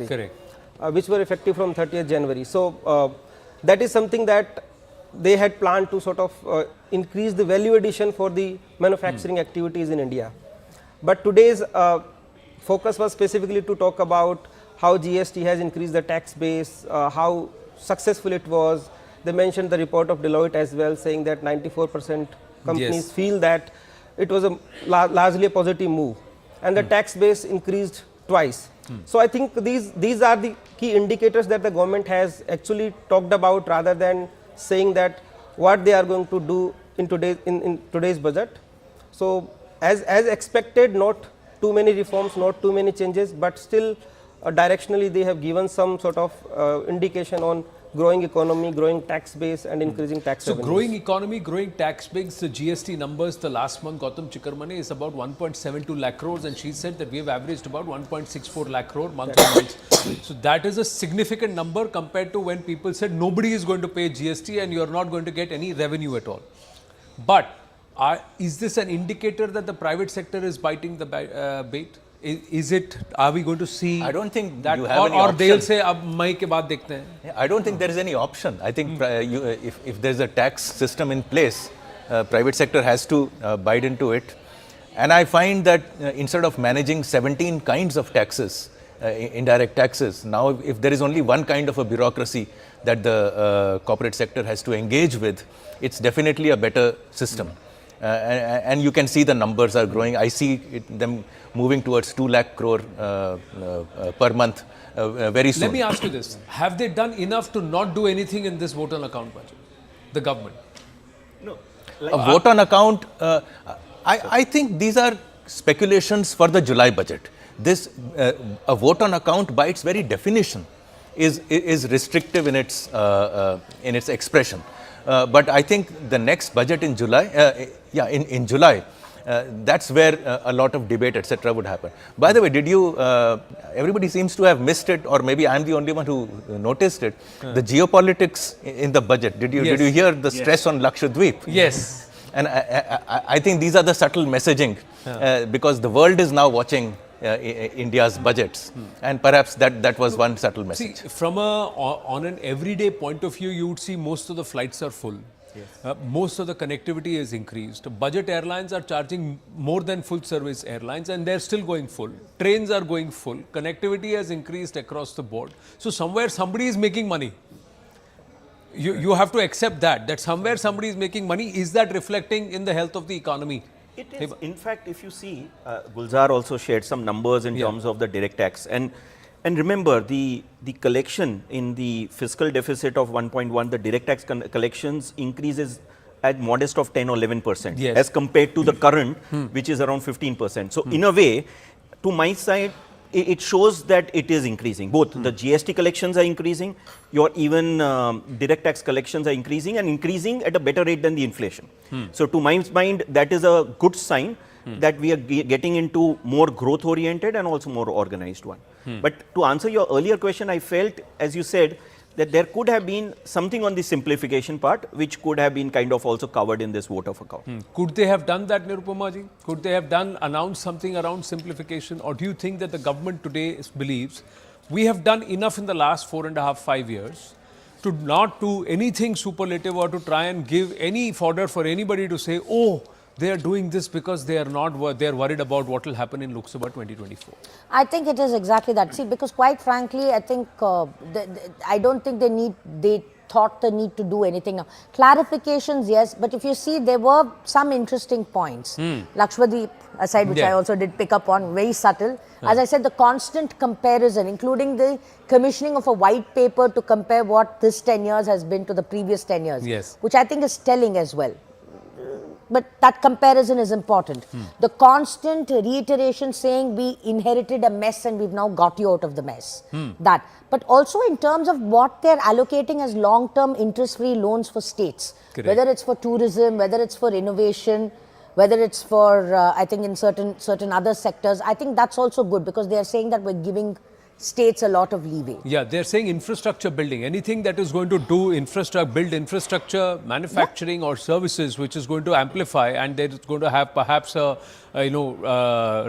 Correct. Which were effective from 30th January. So that is something that they had planned to sort of increase the value addition for the manufacturing activities in India. But today's focus was specifically to talk about how GST has increased the tax base, how successful it was. They mentioned the report of Deloitte as well, saying that 94% companies feel that it was a largely a positive move, and the tax base increased twice. So I think these are the key indicators that the government has actually talked about, rather than saying that what they are going to do in today's budget. So as expected, not too many reforms, not too many changes, but still directionally they have given some sort of indication on growing economy, growing tax base and increasing tax revenues. So growing economy, growing tax base, the GST numbers the last month, Gautam Chikarmane, is about 1.72 lakh crores, and she said that we have averaged about 1.64 lakh crore month on month. So that is a significant number compared to when people said nobody is going to pay GST and you are not going to get any revenue at all. But is this an indicator that the private sector is biting the bait? Is it? Are we going to see? I don't think that, you have any or option. they'll say, "Ab Mai ke baad dekhte hain." I don't think there is any option. I think if there's a tax system in place, private sector has to bite into it. And I find that instead of managing 17 kinds of taxes, indirect taxes, now if there is only one kind of a bureaucracy that the corporate sector has to engage with, it's definitely a better system. And you can see the numbers are growing. I see them moving towards 2 lakh crore per month very soon. Let me ask you this. Have they done enough to not do anything in this vote on account budget? The government? No. A vote on account, I think these are speculations for the July budget. This, a vote on account by its very definition is restrictive in its expression. But I think the next budget in July, in July, that's where a lot of debate, etc. would happen. By the way, did you, everybody seems to have missed it, or maybe I'm the only one who noticed it, the geopolitics in the budget. Did you hear the stress on Lakshadweep? Yes. And I think these are the subtle messaging, because the world is now watching India's budgets, and perhaps that was one subtle message. See, from on an everyday point of view, you would see most of the flights are full. Yes. Most of the connectivity is increased. Budget airlines are charging more than full service airlines, and they're still going full. Trains are going full. Connectivity has increased across the board. So somewhere somebody is making money. You have to accept that somewhere somebody is making money. Is that reflecting in the health of the economy? It is. In fact, if you see, Gulzar also shared some numbers in terms of the direct tax. And remember, the collection in the fiscal deficit of 1.1, the direct tax collections increases at modest of 10 or 11% as compared to the current, which is around 15%. So in a way, to my side, it shows that it is increasing. Both the GST collections are increasing, your even direct tax collections are increasing, and increasing at a better rate than the inflation. So to my mind, that is a good sign that we are getting into more growth oriented and also more organized one. But to answer your earlier question, I felt, as you said, that there could have been something on the simplification part which could have been kind of also covered in this vote of account. Could they have done that, Nirupama ji? Could they have announced something around simplification? Or do you think that the government today believes we have done enough in the last 4.5–5 years to not do anything superlative, or to try and give any fodder for anybody to say, oh, they are doing this because they are not, they are worried about what will happen in Lok Sabha 2024? I think it is exactly that. See, because quite frankly, I think, I don't think they thought the need to do anything now. Clarifications, yes, but if you see, there were some interesting points. Lakshadweep aside, which I also did pick up on, very subtle. As I said, the constant comparison, including the commissioning of a white paper to compare what this 10 years has been to the previous 10 years, which I think is telling as well. But that comparison is important. The constant reiteration saying we inherited a mess and we've now got you out of the mess. That. But also in terms of what they're allocating as long-term interest-free loans for states. Correct. Whether it's for tourism, whether it's for innovation, whether it's for, I think in certain other sectors, I think that's also good, because they are saying that we're giving states a lot of leeway. Yeah, they're saying infrastructure building. Anything that is going to do build infrastructure, manufacturing or services, which is going to amplify, and there's going to have perhaps a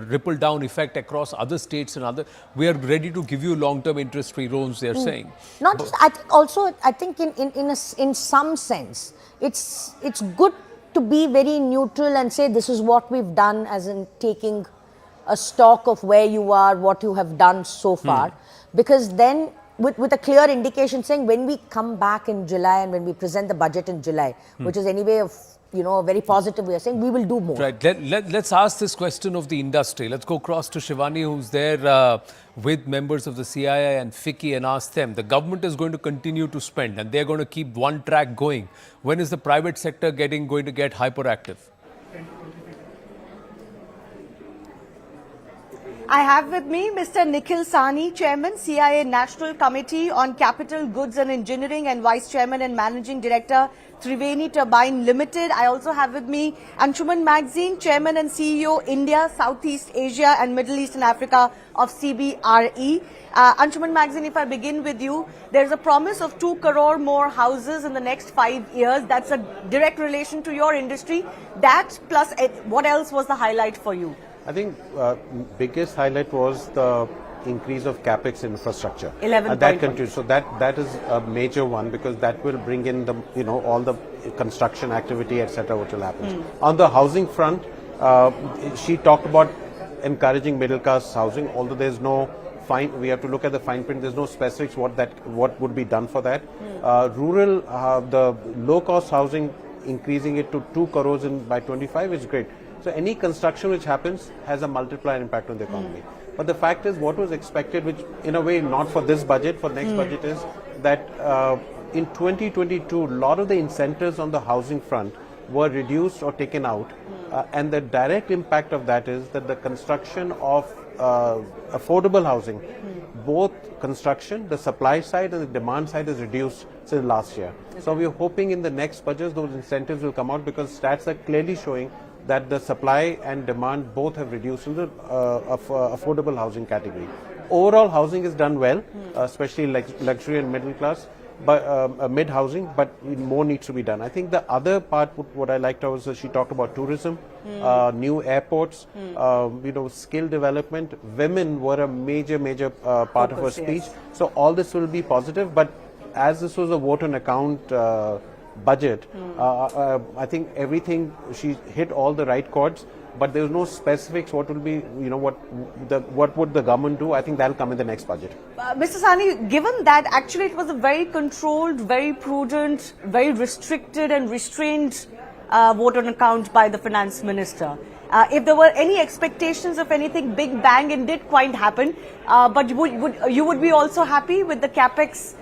ripple down effect across other states and other. We are ready to give you long-term interest-free loans. They're saying. Not just, I think also, I think in some sense, it's good to be very neutral and say this is what we've done, as in taking a stock of where you are, what you have done so far, because then with a clear indication saying when we come back in July and when we present the budget in July, which is anyway of a very positive way of saying we will do more. Right. Let's ask this question of the industry. Let's go across to Shivani, who's there with members of the CII and FICCI, and ask them. The government is going to continue to spend and they're going to keep one track going. When is the private sector going to get hyperactive? I have with me Mr. Nikhil Sahni, Chairman, CIA National Committee on Capital Goods and Engineering and Vice Chairman and Managing Director, Triveni Turbine Limited. I also have with me Anshuman Magazine, Chairman and CEO, India, Southeast Asia and Middle East and Africa of CBRE. Anshuman Magazine, if I begin with you, there's a promise of 2 crore more houses in the next 5 years. That's a direct relation to your industry. That plus what else was the highlight for you? I think biggest highlight was the increase of capex infrastructure. 11 that continues. So that is a major one, because that will bring in the all the construction activity, etc., which will happen. On the housing front, she talked about encouraging middle class housing. Although there's no fine, we have to look at the fine print. There's no specifics what would be done for that. Rural, the low cost housing, increasing it to 2 crores by 25 is great. So any construction which happens has a multiplier impact on the economy. But the fact is, what was expected, which in a way not for this budget, for next budget, is that in 2022, a lot of the incentives on the housing front were reduced or taken out. And the direct impact of that is that the construction of affordable housing, both construction, the supply side and the demand side, is reduced since last year. So we are hoping in the next budget those incentives will come out, because stats are clearly showing that the supply and demand both have reduced in the affordable housing category. Overall housing is done well, especially luxury and middle class, but mid housing, but more needs to be done. I think the other part, what I liked was she talked about tourism, new airports, skill development. Women were a major part of her speech. Yes. So all this will be positive, but as this was a vote on account budget, I think everything, she hit all the right chords, but there was no specifics what will be, what would the government do. I think that will come in the next budget. Mr. Sahni, given that actually it was a very controlled, very prudent, very restricted and restrained vote on account by the finance minister, if there were any expectations of anything big bang, it did quite happen, but you would be also happy with the capex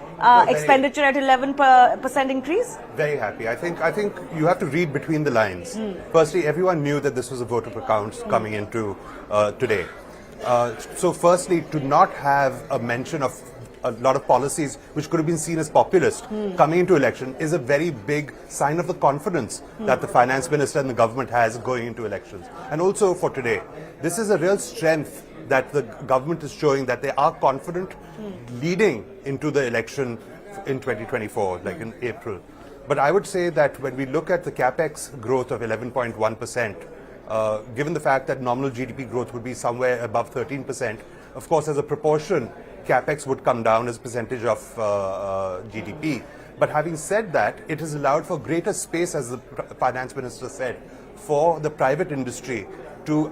expenditure at 11% increase? Very happy. I think you have to read between the lines. Firstly, everyone knew that this was a vote of accounts coming into today. So firstly, to not have a mention of a lot of policies which could have been seen as populist coming into election is a very big sign of the confidence that the finance minister and the government has going into elections. And also for today, this is a real strength that the government is showing, that they are confident leading into the election in 2024, like in April. But I would say that when we look at the capex growth of 11.1%, given the fact that nominal GDP growth would be somewhere above 13%, of course, as a proportion, capex would come down as a percentage of GDP. But having said that, it has allowed for greater space, as the finance minister said, for the private industry to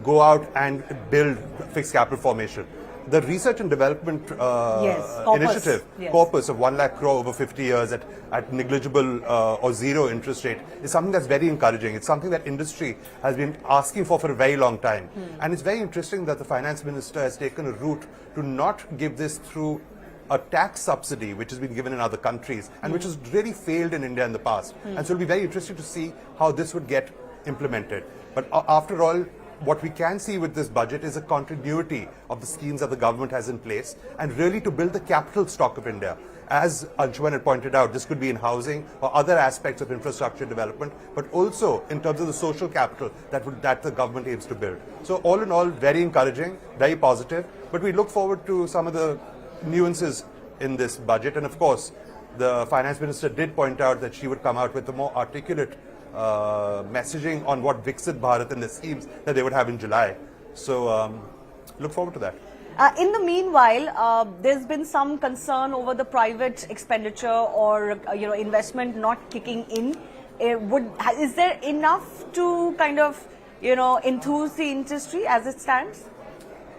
go out and build fixed capital formation. The research and development initiative, corpus of 1 lakh crore over 50 years at negligible or zero interest rate, is something that's very encouraging. It's something that industry has been asking for a very long time. And it's very interesting that the finance minister has taken a route to not give this through a tax subsidy, which has been given in other countries and which has really failed in India in the past. And so it'll be very interesting to see how this would get implemented. But after all, what we can see with this budget is a continuity of the schemes that the government has in place and really to build the capital stock of India. As Anshuman had pointed out, this could be in housing or other aspects of infrastructure development, but also in terms of the social capital that the government aims to build. So all in all, very encouraging, very positive, but we look forward to some of the nuances in this budget. And of course, the Finance Minister did point out that she would come out with a more articulate messaging on what Viksit Bharat and the schemes that they would have in July. So look forward to that. In the meanwhile, there's been some concern over the private expenditure or investment not kicking in. Is there enough to kind of enthuse the industry as it stands?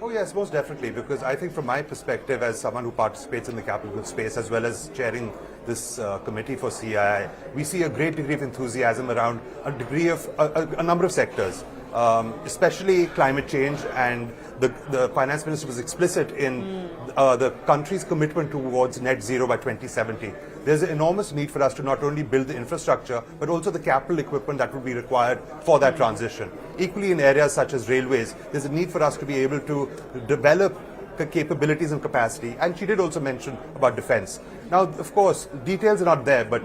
Oh yes, most definitely, because I think from my perspective as someone who participates in the capital goods space as well as chairing this committee for CII, we see a great degree of enthusiasm around a number of sectors, especially climate change, and the Finance Minister was explicit in the country's commitment towards net zero by 2070. There's an enormous need for us to not only build the infrastructure, but also the capital equipment that would be required for that transition. Equally in areas such as railways, there's a need for us to be able to develop capabilities and capacity. And she did also mention about defense. Now, of course, details are not there, but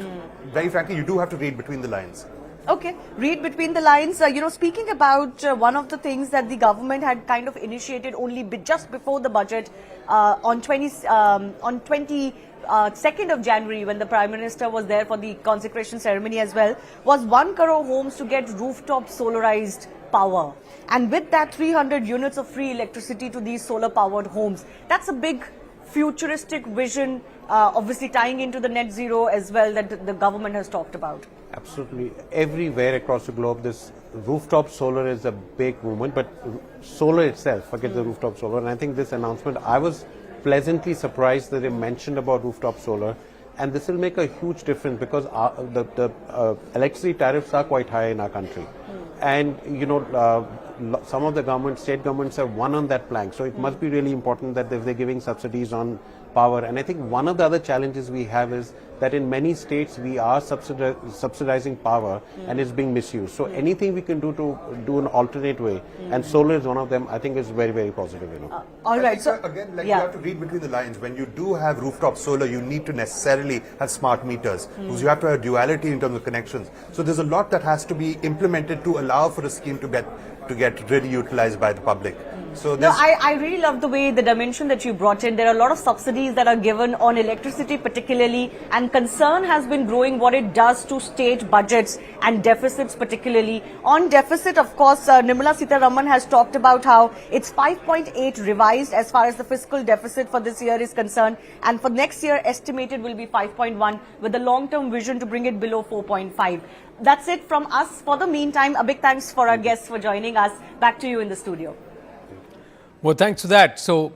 very frankly, you do have to read between the lines. Okay, read between the lines. Speaking about one of the things that the government had kind of initiated only just before the budget on 22nd of January, when the Prime Minister was there for the consecration ceremony as well, was 1 crore homes to get rooftop solarized power. And with that, 300 units of free electricity to these solar powered homes. That's a big futuristic vision, obviously tying into the net zero as well that the government has talked about. Absolutely. Everywhere across the globe, this rooftop solar is a big movement, but solar itself, forget the rooftop solar. And I think this announcement, I was pleasantly surprised that they mentioned about rooftop solar, and this will make a huge difference because the electricity tariffs are quite high in our country. And some of the governments, state governments have won on that plank, so it must be really important that if they're giving subsidies on power. And I think one of the other challenges we have is that in many states we are subsidizing power and it's being misused. So anything we can do to do an alternate way, and solar is one of them, I think is very, very positive. All right. So again, you have to read between the lines. When you do have rooftop solar, you need to necessarily have smart meters because you have to have duality in terms of connections. So there's a lot that has to be implemented to allow for a scheme to get really utilized by the public. So no, I really love the way the dimension that you brought in. There are a lot of subsidies that are given on electricity particularly, and concern has been growing what it does to state budgets and deficits particularly. On deficit, of course, Nirmala Sitharaman has talked about how it's 5.8 revised as far as the fiscal deficit for this year is concerned, and for next year estimated will be 5.1 with a long-term vision to bring it below 4.5. That's it from us. For the meantime, a big thanks for our guests for joining us. Back to you in the studio. Well, thanks for that. So,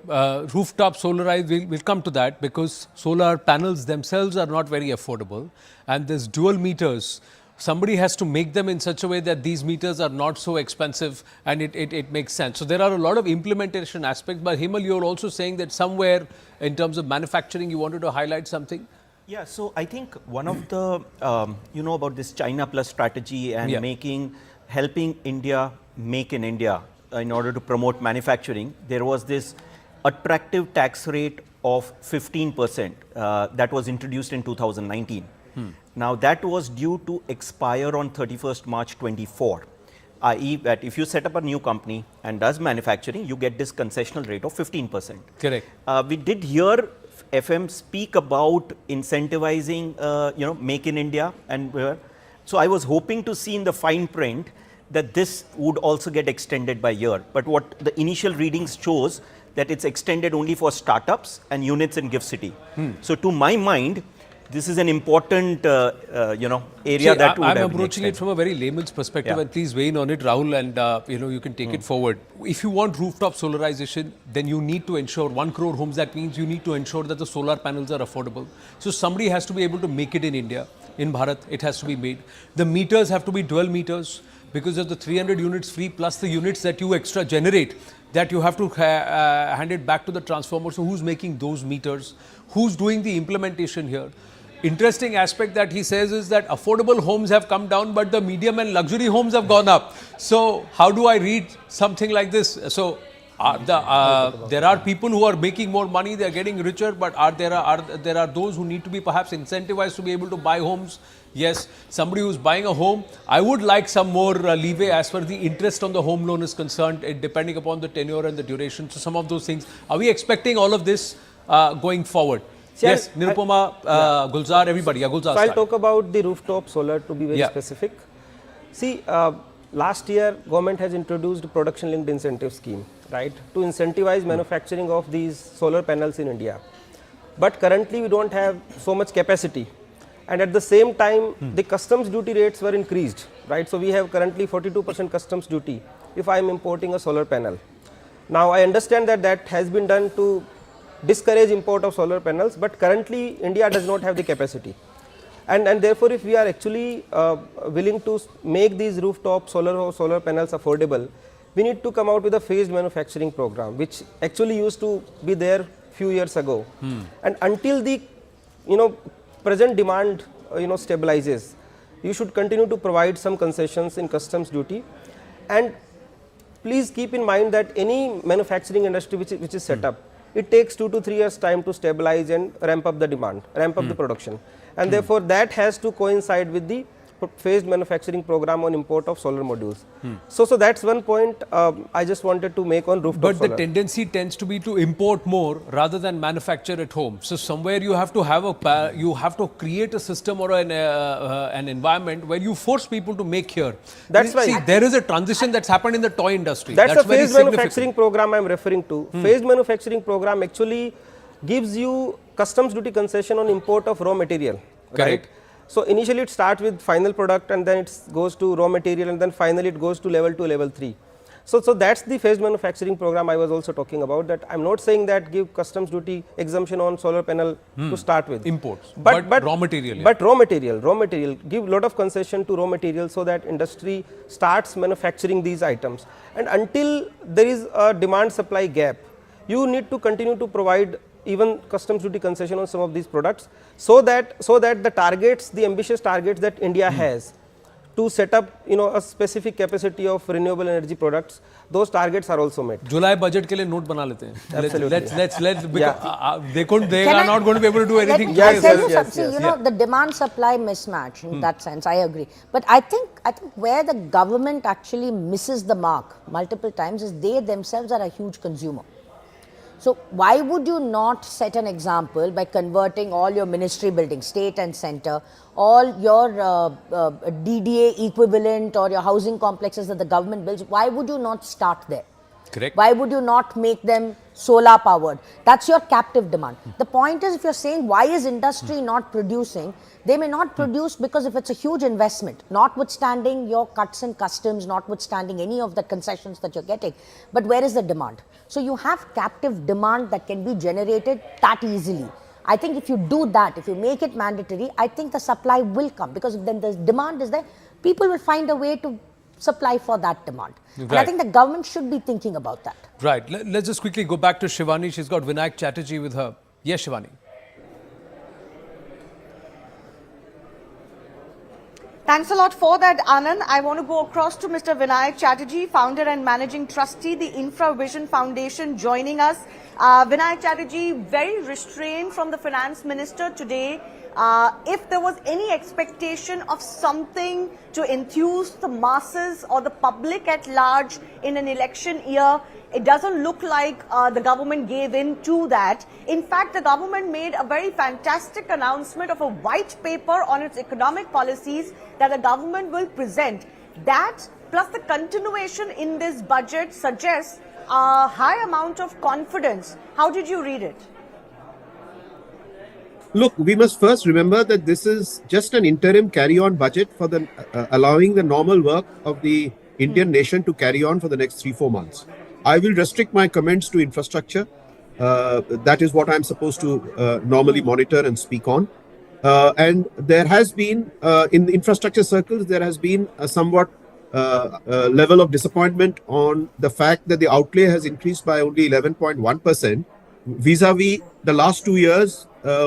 rooftop solarized, we'll come to that because solar panels themselves are not very affordable, and there's dual meters. Somebody has to make them in such a way that these meters are not so expensive and it makes sense. So, there are a lot of implementation aspects, but Himal, you're also saying that somewhere in terms of manufacturing, you wanted to highlight something? Yeah, so I think one of the, about this China Plus strategy and helping India make in India in order to promote manufacturing, there was this attractive tax rate of 15% that was introduced in 2019. Now that was due to expire on 31st March 24, i.e. that if you set up a new company and does manufacturing, you get this concessional rate of 15%. Correct. We did hear FM speak about incentivizing, make in India, and so I was hoping to see in the fine print that this would also get extended by year. But what the initial readings shows that it's extended only for startups and units in GIFT City. So to my mind, this is an important, area that would I'm have approaching it from a very layman's perspective, and please weigh in on it, Rahul, and you can take it forward. If you want rooftop solarization, then you need to ensure 1 crore homes. That means you need to ensure that the solar panels are affordable. So somebody has to be able to make it in India, in Bharat. It has to be made. The meters have to be dual meters because of the 300 units free plus the units that you extra generate, that you have to hand it back to the transformer. So who's making those meters? Who's doing the implementation here? interesting aspect that he says is that affordable homes have come down, but the medium and luxury homes have gone up. So how do I read something like this? So there are people who are making more money, they are getting richer, but there are those who need to be perhaps incentivized to be able to buy homes. Yes, somebody who's buying a home, I would like some more leeway as far as the interest on the home loan is concerned, depending upon the tenure and the duration. So some of those things, are we expecting all of this going forward? Yes, Nirupama, Gulzar, everybody. Yeah, Gulzar. So I'll talk about the rooftop solar to be very specific. See, last year government has introduced production linked incentive scheme, right, to incentivize manufacturing of these solar panels in India. But currently we don't have so much capacity, and at the same time the customs duty rates were increased, right. So we have currently 42% customs duty if I am importing a solar panel. Now I understand that that has been done to discourage import of solar panels, but currently India does not have the capacity. And therefore, if we are actually willing to make these rooftop solar panels affordable, we need to come out with a phased manufacturing program, which actually used to be there few years ago. And until the present demand stabilizes, you should continue to provide some concessions in customs duty. And please keep in mind that any manufacturing industry which is set up, it takes 2 to 3 years time to stabilize and ramp up the demand, ramp up the production, and therefore that has to coincide with the phased manufacturing program on import of solar modules. So that's one point I just wanted to make on rooftop But solar. the tendency tends to be to import more rather than manufacture at home. So somewhere you have to have you have to create a system or an environment where you force people to make here. That's right. See, there is a transition that's happened in the toy industry. That's a very phased manufacturing program I am referring to. Phased manufacturing program actually gives you customs duty concession on import of raw material. Correct. Right? So initially it starts with final product, and then it goes to raw material, and then finally it goes to level 2, level 3. So that's the phased manufacturing program I was also talking about. That I'm not saying that give customs duty exemption on solar panel to start with. Imports, but raw material. Yeah. But raw material, give lot of concession to raw material so that industry starts manufacturing these items. And until there is a demand supply gap, you need to continue to provide even customs duty concession on some of these products, so that the targets, the ambitious targets that India has to set up a specific capacity of renewable energy products, those targets are also met. July budget ke liye note bana lete hain. Absolutely. Let's they are not going to be able to do anything. Let me tell you something, the demand supply mismatch in that sense, I agree. But I think where the government actually misses the mark multiple times is they themselves are a huge consumer. So why would you not set an example by converting all your ministry buildings, state and center, all your DDA equivalent or your housing complexes that the government builds, why would you not start there? Correct. Why would you not make them solar powered? That's your captive demand. The point is, if you're saying why is industry not producing, they may not produce because if it's a huge investment, notwithstanding your cuts in customs, notwithstanding any of the concessions that you're getting, but where is the demand? So you have captive demand that can be generated that easily. I think if you do that, if you make it mandatory, I think the supply will come, because then the demand is there, people will find a way to supply for that demand. Right. And I think the government should be thinking about that. Right. Let's just quickly go back to Shivani. She's got Vinayak Chatterjee with her. Yes, Shivani. Thanks a lot for that, Anand. I want to go across to Mr. Vinayak Chatterjee, founder and managing trustee, the InfraVision Foundation, joining us. Vinayak Chatterjee, very restrained from the finance minister today. If there was any expectation of something to enthuse the masses or the public at large in an election year, it doesn't look like the government gave in to that. In fact, the government made a very fantastic announcement of a white paper on its economic policies that the government will present. That plus the continuation in this budget suggests a high amount of confidence. How did you read it? Look, we must first remember that this is just an interim carry-on budget for the allowing the normal work of the Indian nation to carry on for the next 3-4 months. I will restrict my comments to infrastructure. That is what I'm supposed to normally monitor and speak on. And there has been, in the infrastructure circles, there has been a somewhat level of disappointment on the fact that the outlay has increased by only 11.1%, vis-a-vis the last 2 years,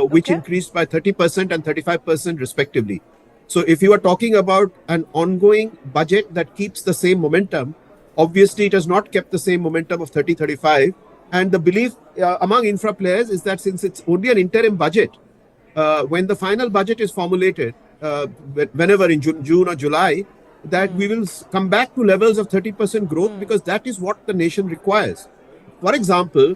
which Okay. increased by 30% and 35% respectively. So if you are talking about an ongoing budget that keeps the same momentum, obviously it has not kept the same momentum of 30-35. And the belief among infra players is that since it's only an interim budget, when the final budget is formulated, whenever in June or July, that we will come back to levels of 30% growth because that is what the nation requires. For example,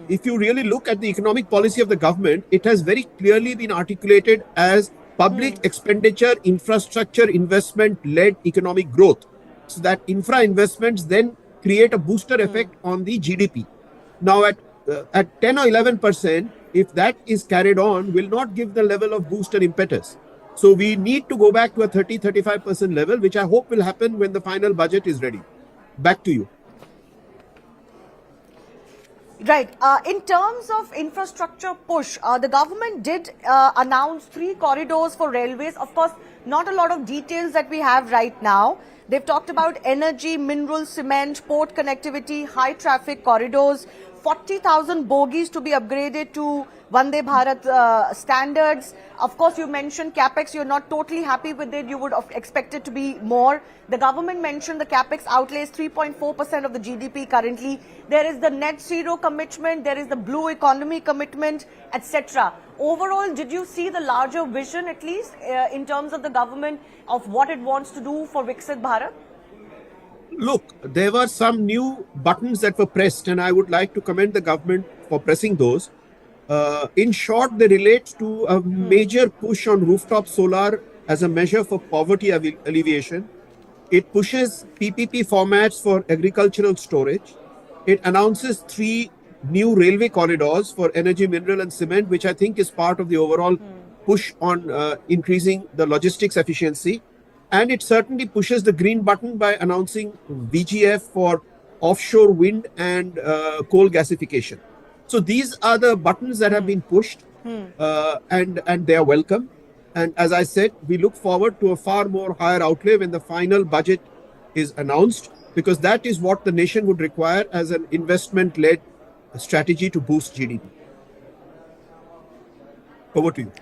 if you really look at the economic policy of the government, it has very clearly been articulated as public expenditure, infrastructure, investment-led economic growth. So that infra investments then create a booster effect on the GDP. Now at 10 or 11%, if that is carried on, will not give the level of boost and impetus. So we need to go back to a 30-35% level, which I hope will happen when the final budget is ready. Back to you. Right. In terms of infrastructure push, the government did announce 3 corridors for railways. Of course, not a lot of details that we have right now. They've talked about energy, mineral, cement, port connectivity, high traffic corridors, 40,000 bogies to be upgraded to Vande Bharat standards. Of course, you mentioned capex. You're not totally happy with it. You would have expected to be more. The government mentioned the capex outlays 3.4% of the GDP currently. There is the net zero commitment. There is the blue economy commitment, etc. Overall, did you see the larger vision, at least in terms of the government, of what it wants to do for Viksit Bharat? Look, there were some new buttons that were pressed, and I would like to commend the government for pressing those. In short, they relate to a major push on rooftop solar as a measure for poverty alleviation. It pushes PPP formats for agricultural storage. It announces 3 new railway corridors for energy, mineral and cement, which I think is part of the overall push on increasing the logistics efficiency. And it certainly pushes the green button by announcing VGF for offshore wind and coal gasification. So these are the buttons that have been pushed and they are welcome. And as I said, we look forward to a far more higher outlay when the final budget is announced, because that is what the nation would require as an investment-led strategy to boost GDP. Over to you.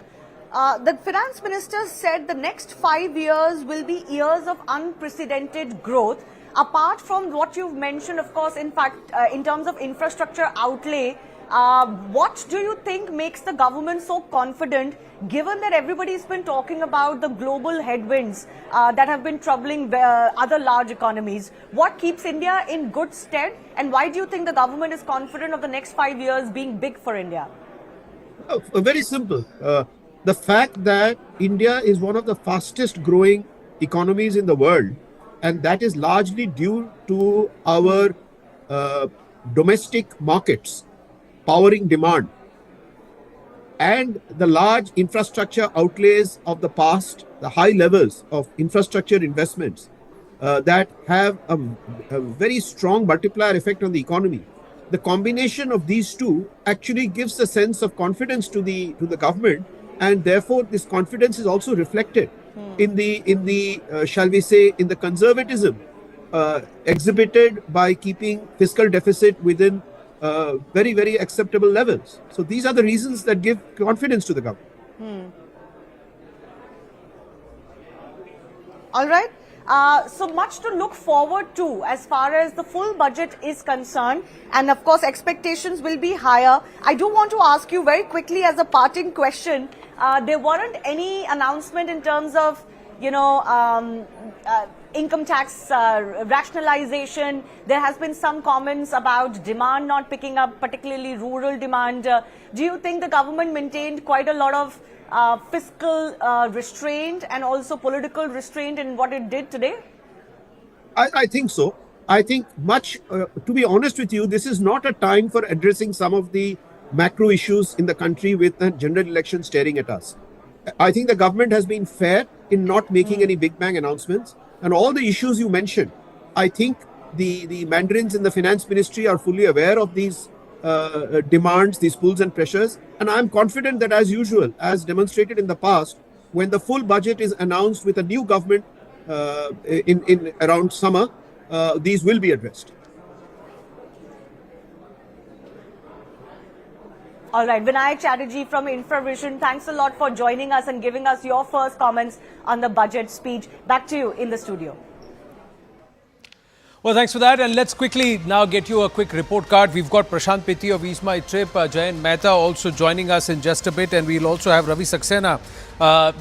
The finance minister said the next 5 years will be years of unprecedented growth. Apart from what you've mentioned, of course, in fact, in terms of infrastructure outlay, what do you think makes the government so confident, given that everybody's been talking about the global headwinds that have been troubling other large economies? What keeps India in good stead, and why do you think the government is confident of the next 5 years being big for India? Very simple. The fact that India is one of the fastest growing economies in the world, and that is largely due to our domestic markets powering demand, and the large infrastructure outlays of the past, the high levels of infrastructure investments that have a very strong multiplier effect on the economy. The combination of these two actually gives a sense of confidence to the government, and therefore this confidence is also reflected in the shall we say, in the conservatism exhibited by keeping fiscal deficit within very, very acceptable levels. So these are the reasons that give confidence to the government. All right. So much to look forward to as far as the full budget is concerned, and of course expectations will be higher. I do want to ask you very quickly as a parting question, there weren't any announcement in terms of, you know, income tax rationalization. There has been some comments about demand not picking up, particularly rural demand. Do you think the government maintained quite a lot of fiscal restraint and also political restraint in what it did today? I think so. I think to be honest with you, this is not a time for addressing some of the macro issues in the country with the general election staring at us. I think the government has been fair in not making any big bang announcements, and all the issues you mentioned, I think the mandarins in the finance ministry are fully aware of these demands, these pulls and pressures, and I'm confident that, as usual, as demonstrated in the past, when the full budget is announced with a new government in around summer, these will be addressed. All right, Vinayak Chatterjee from InfraVision, thanks a lot for joining us and giving us your first comments on the budget speech. Back to you in the studio. Well, thanks for that. And let's quickly now get you a quick report card. We've got Prashant Pitti of Ease My Trip, Jayant Mehta also joining us in just a bit. And we'll also have Ravi Saxena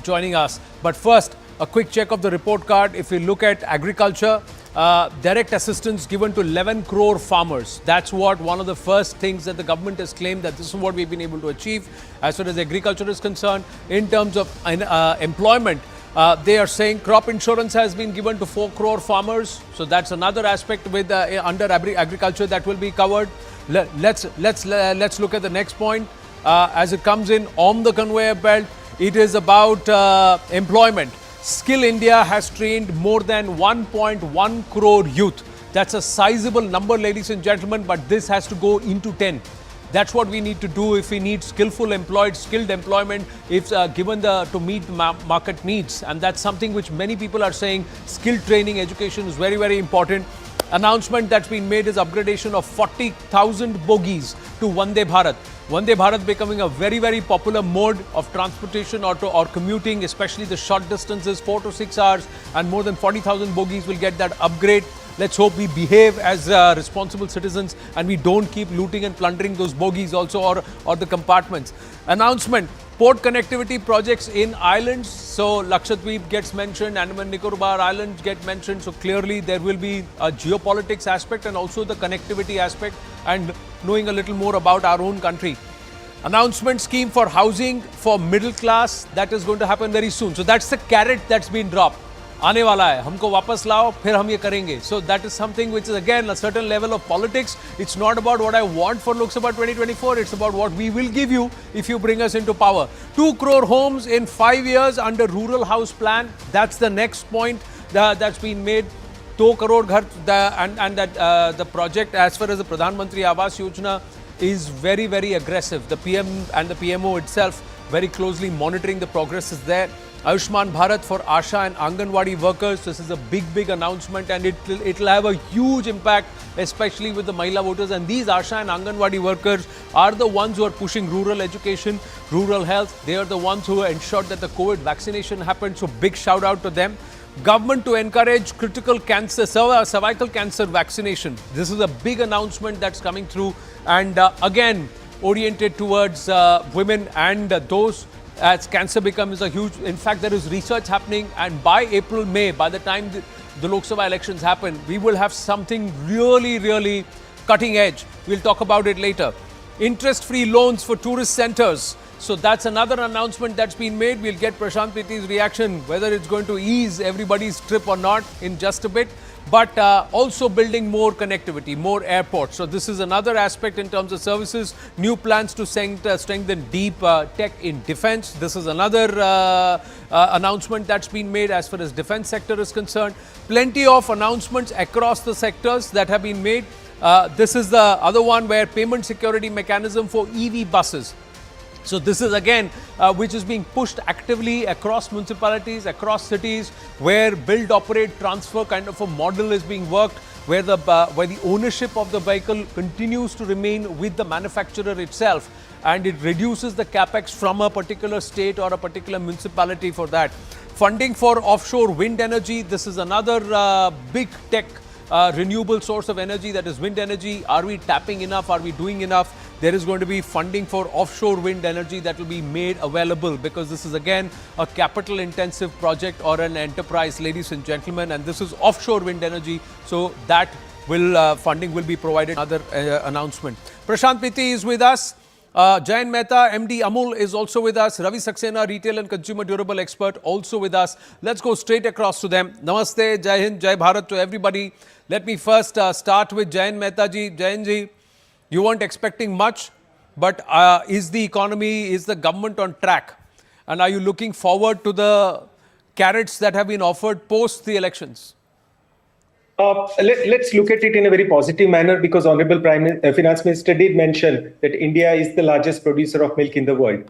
joining us. But first, a quick check of the report card. If we look at agriculture, direct assistance given to 11 crore farmers. That's what one of the first things that the government has claimed, that this is what we've been able to achieve as far as agriculture is concerned. In terms of employment, they are saying crop insurance has been given to 4 crore farmers. So that's another aspect with under agriculture that will be covered. Let's look at the next point as it comes in on the conveyor belt. It is about employment. Skill India has trained more than 1.1 crore youth. That's a sizable number, ladies and gentlemen, but this has to go into 10. That's what we need to do if we need skilled employment, if given to meet market needs. And that's something which many people are saying. Skill training education is very, very important. Announcement that's been made is upgradation of 40,000 bogies to Vande Bharat. Vande Bharat becoming a very, very popular mode of transportation or commuting, especially the short distances, 4 to 6 hours, and more than 40,000 bogies will get that upgrade. Let's hope we behave as responsible citizens and we don't keep looting and plundering those bogies also or the compartments. Announcement. Port connectivity projects in islands. So Lakshadweep gets mentioned, Andaman Nicobar Islands get mentioned. So clearly there will be a geopolitics aspect and also the connectivity aspect and knowing a little more about our own country. Announcement scheme for housing for middle class, that is going to happen very soon. So that's the carrot that's been dropped. आने वाला है, हमको वापस लाओ, फिर हम ये करेंगे. So that is something which is again a certain level of politics. It's not about what I want for Lok Sabha 2024. It's about what we will give you if you bring us into power. 2 crore homes in 5 years under rural house plan. That's the next point that's been made. 2 crore ghar, and that the project as far as the Pradhan Mantri Awas Yojana is very, very aggressive. The PM and the PMO itself very closely monitoring the progress is there. Ayushman Bharat for Asha and Anganwadi workers. This is a big announcement and it will have a huge impact, especially with the Mahila voters. And these Asha and Anganwadi workers are the ones who are pushing rural education, rural health. They are the ones who ensured that the COVID vaccination happened. So big shout out to them. Government to encourage critical cancer, cervical cancer vaccination. This is a big announcement that's coming through and again oriented towards women and those as cancer becomes a huge, in fact there is research happening and by April, May, by the time the Lok Sabha elections happen, we will have something really cutting edge. We'll talk about it later. Interest-free loans for tourist centers. So that's another announcement that's been made. We'll get Prashant Pitti's reaction, whether it's going to ease everybody's trip or not in just a bit. But also building more connectivity, more airports. So this is another aspect in terms of services. New plans to strengthen deep tech in defense. This is another announcement that's been made as far as defense sector is concerned. Plenty of announcements across the sectors that have been made. This is the other one where payment security mechanism for EV buses. So this is again which is being pushed actively across municipalities, across cities, where build, operate, transfer kind of a model is being worked, where the ownership of the vehicle continues to remain with the manufacturer itself, and it reduces the capex from a particular state or a particular municipality for that. Funding for offshore wind energy. This is another big tech renewable source of energy, that is wind energy. Are we tapping enough? Are we doing enough? There is going to be funding for offshore wind energy that will be made available because this is again a capital intensive project or an enterprise, ladies and gentlemen, and this is offshore wind energy. So that will funding will be provided. Another announcement. Prashant Pitti is with us. Jayant Mehta, MD Amul is also with us. Ravi Saxena, retail and consumer durable expert, also with us. Let's go straight across to them. Namaste, Jai Hind, Jai Bharat to everybody. Let me first start with Jayant Mehta ji. Jayant ji, you weren't expecting much, but is the economy, is the government on track? And are you looking forward to the carrots that have been offered post the elections? Let's look at it in a very positive manner because Honorable Finance Minister did mention that India is the largest producer of milk in the world.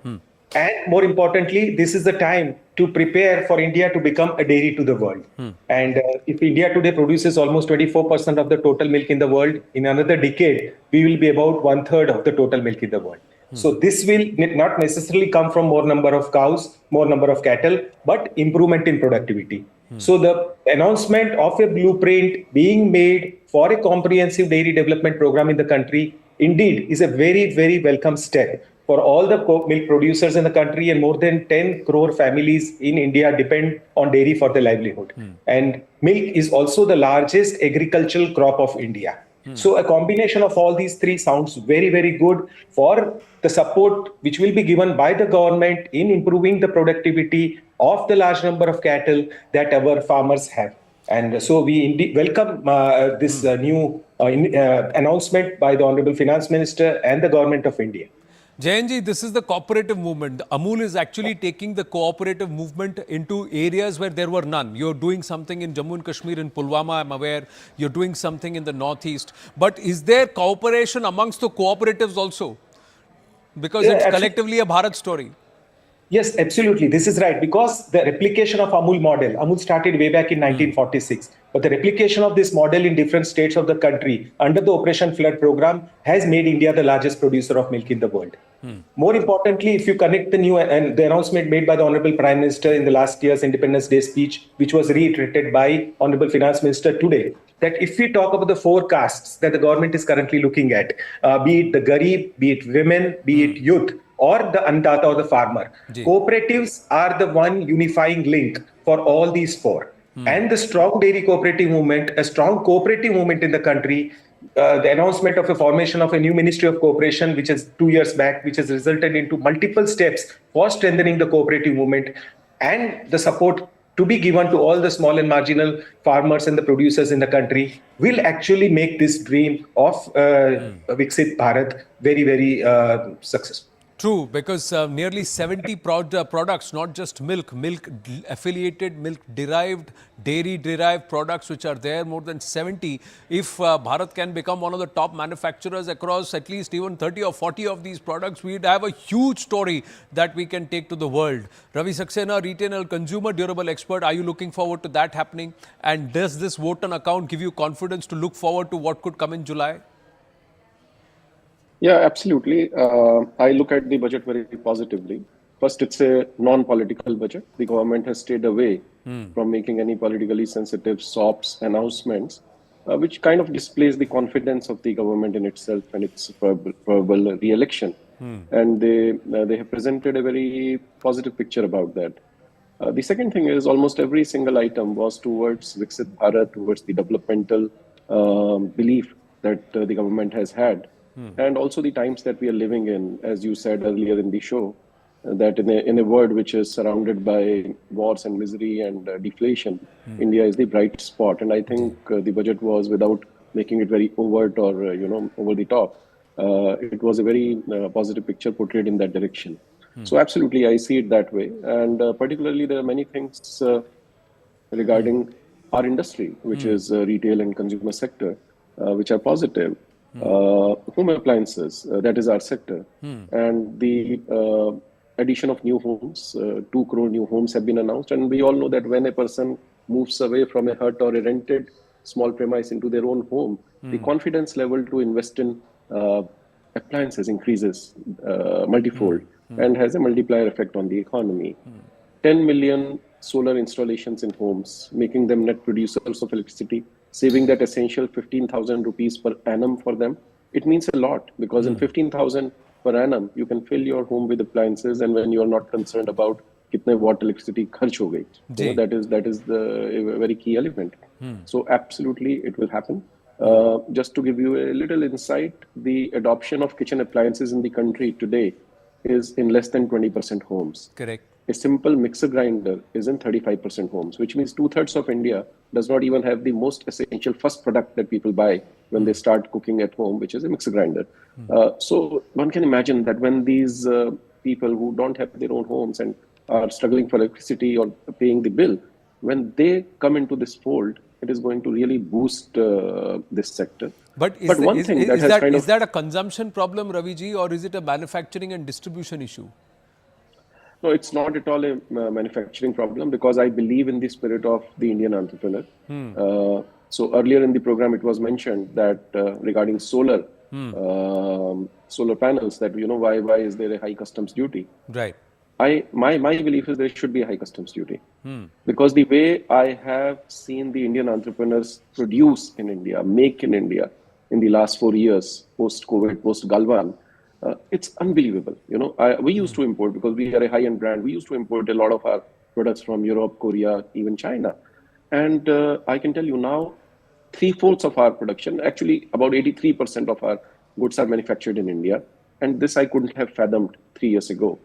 And more importantly, this is the time to prepare for India to become a dairy to the world. And if India today produces almost 24% of the total milk in the world, in another decade, we will be about 1/3 of the total milk in the world. So this will not necessarily come from more number of cows, more number of cattle, but improvement in productivity. So the announcement of a blueprint being made for a comprehensive dairy development program in the country indeed is a very, very welcome step for all the milk producers in the country, and more than 10 crore families in India depend on dairy for their livelihood. And milk is also the largest agricultural crop of India. So a combination of all these three sounds very, very good for the support which will be given by the government in improving the productivity of the large number of cattle that our farmers have. And so we indeed welcome this new announcement by the Honorable Finance Minister and the Government of India. Jayanji, this is the cooperative movement. Amul is actually taking the cooperative movement into areas where there were none. You're doing something in Jammu and Kashmir, in Pulwama, I'm aware. You're doing something in the northeast. But is there cooperation amongst the cooperatives also? Because it's collectively a Bharat story. Yes, absolutely. This is right. Because the replication of Amul model, Amul started way back in 1946. But the replication of this model in different states of the country under the Operation Flood program has made India the largest producer of milk in the world. More importantly, if you connect the new and the announcement made by the Honorable Prime Minister in the last year's Independence Day speech, which was reiterated by Honorable Finance Minister today, that if we talk about the forecasts that the government is currently looking at, be it the Garib, be it women, be it youth, or the Annadata or the farmer, cooperatives are the one unifying link for all these four. And the strong dairy cooperative movement, a strong cooperative movement in the country, the announcement of a formation of a new Ministry of Cooperation, which is 2 years back, which has resulted into multiple steps for strengthening the cooperative movement, and the support to be given to all the small and marginal farmers and the producers in the country will actually make this dream of Viksit Bharat very, very successful. True, because nearly 70 products, not just milk, milk-affiliated, milk-derived, dairy-derived products which are there, more than 70. If Bharat can become one of the top manufacturers across at least even 30 or 40 of these products, we'd have a huge story that we can take to the world. Ravi Saxena, retail and consumer durable expert, are you looking forward to that happening? And does this vote on account give you confidence to look forward to what could come in July? Yeah, absolutely. I look at the budget very positively. First, it's a non-political budget. The government has stayed away from making any politically sensitive SOPs announcements, which kind of displays the confidence of the government in itself and its probable re-election. And they have presented a very positive picture about that. The second thing is almost every single item was towards Viksit Bharat, towards the developmental belief that the government has had. And also the times that we are living in, as you said earlier in the show, that in a world which is surrounded by wars and misery and deflation, India is the bright spot. And I think the budget was, without making it very overt or over the top, it was a very positive picture portrayed in that direction. So absolutely, I see it that way. And particularly, there are many things regarding our industry, which is retail and consumer sector, which are positive. Home appliances, that is our sector. And the addition of new homes, 2 crore new homes have been announced. And we all know that when a person moves away from a hut or a rented small premise into their own home, the confidence level to invest in appliances increases multifold and has a multiplier effect on the economy. 10 million solar installations in homes, making them net producers of electricity, saving that essential 15,000 rupees per annum for them. It means a lot, because in 15,000 per annum, you can fill your home with appliances, and when you are not concerned about kitne watt electricity kharch ho gayi. So that is a very key element. So absolutely it will happen. Just to give you a little insight, the adoption of kitchen appliances in the country today is in less than 20% homes. Correct. A simple mixer grinder is in 35% homes, which means 2/3 of India does not even have the most essential first product that people buy when they start cooking at home, which is a mixer grinder. So one can imagine that when these people who don't have their own homes and are struggling for electricity or paying the bill, when they come into this fold, it is going to really boost this sector. But is that a consumption problem, Raviji, or is it a manufacturing and distribution issue? No, it's not at all a manufacturing problem, because I believe in the spirit of the Indian entrepreneur. So earlier in the program, it was mentioned that regarding solar, solar panels, that why is there a high customs duty? Right. My belief is there should be a high customs duty, because the way I have seen the Indian entrepreneurs produce in India, make in India in the last 4 years, post-COVID, post-Galwan, it's unbelievable. We used to import, because we are a high-end brand. We used to import a lot of our products from Europe, Korea, even China. And I can tell you now, 3/4 of our production, actually about 83% of our goods are manufactured in India. And this I couldn't have fathomed 3 years ago.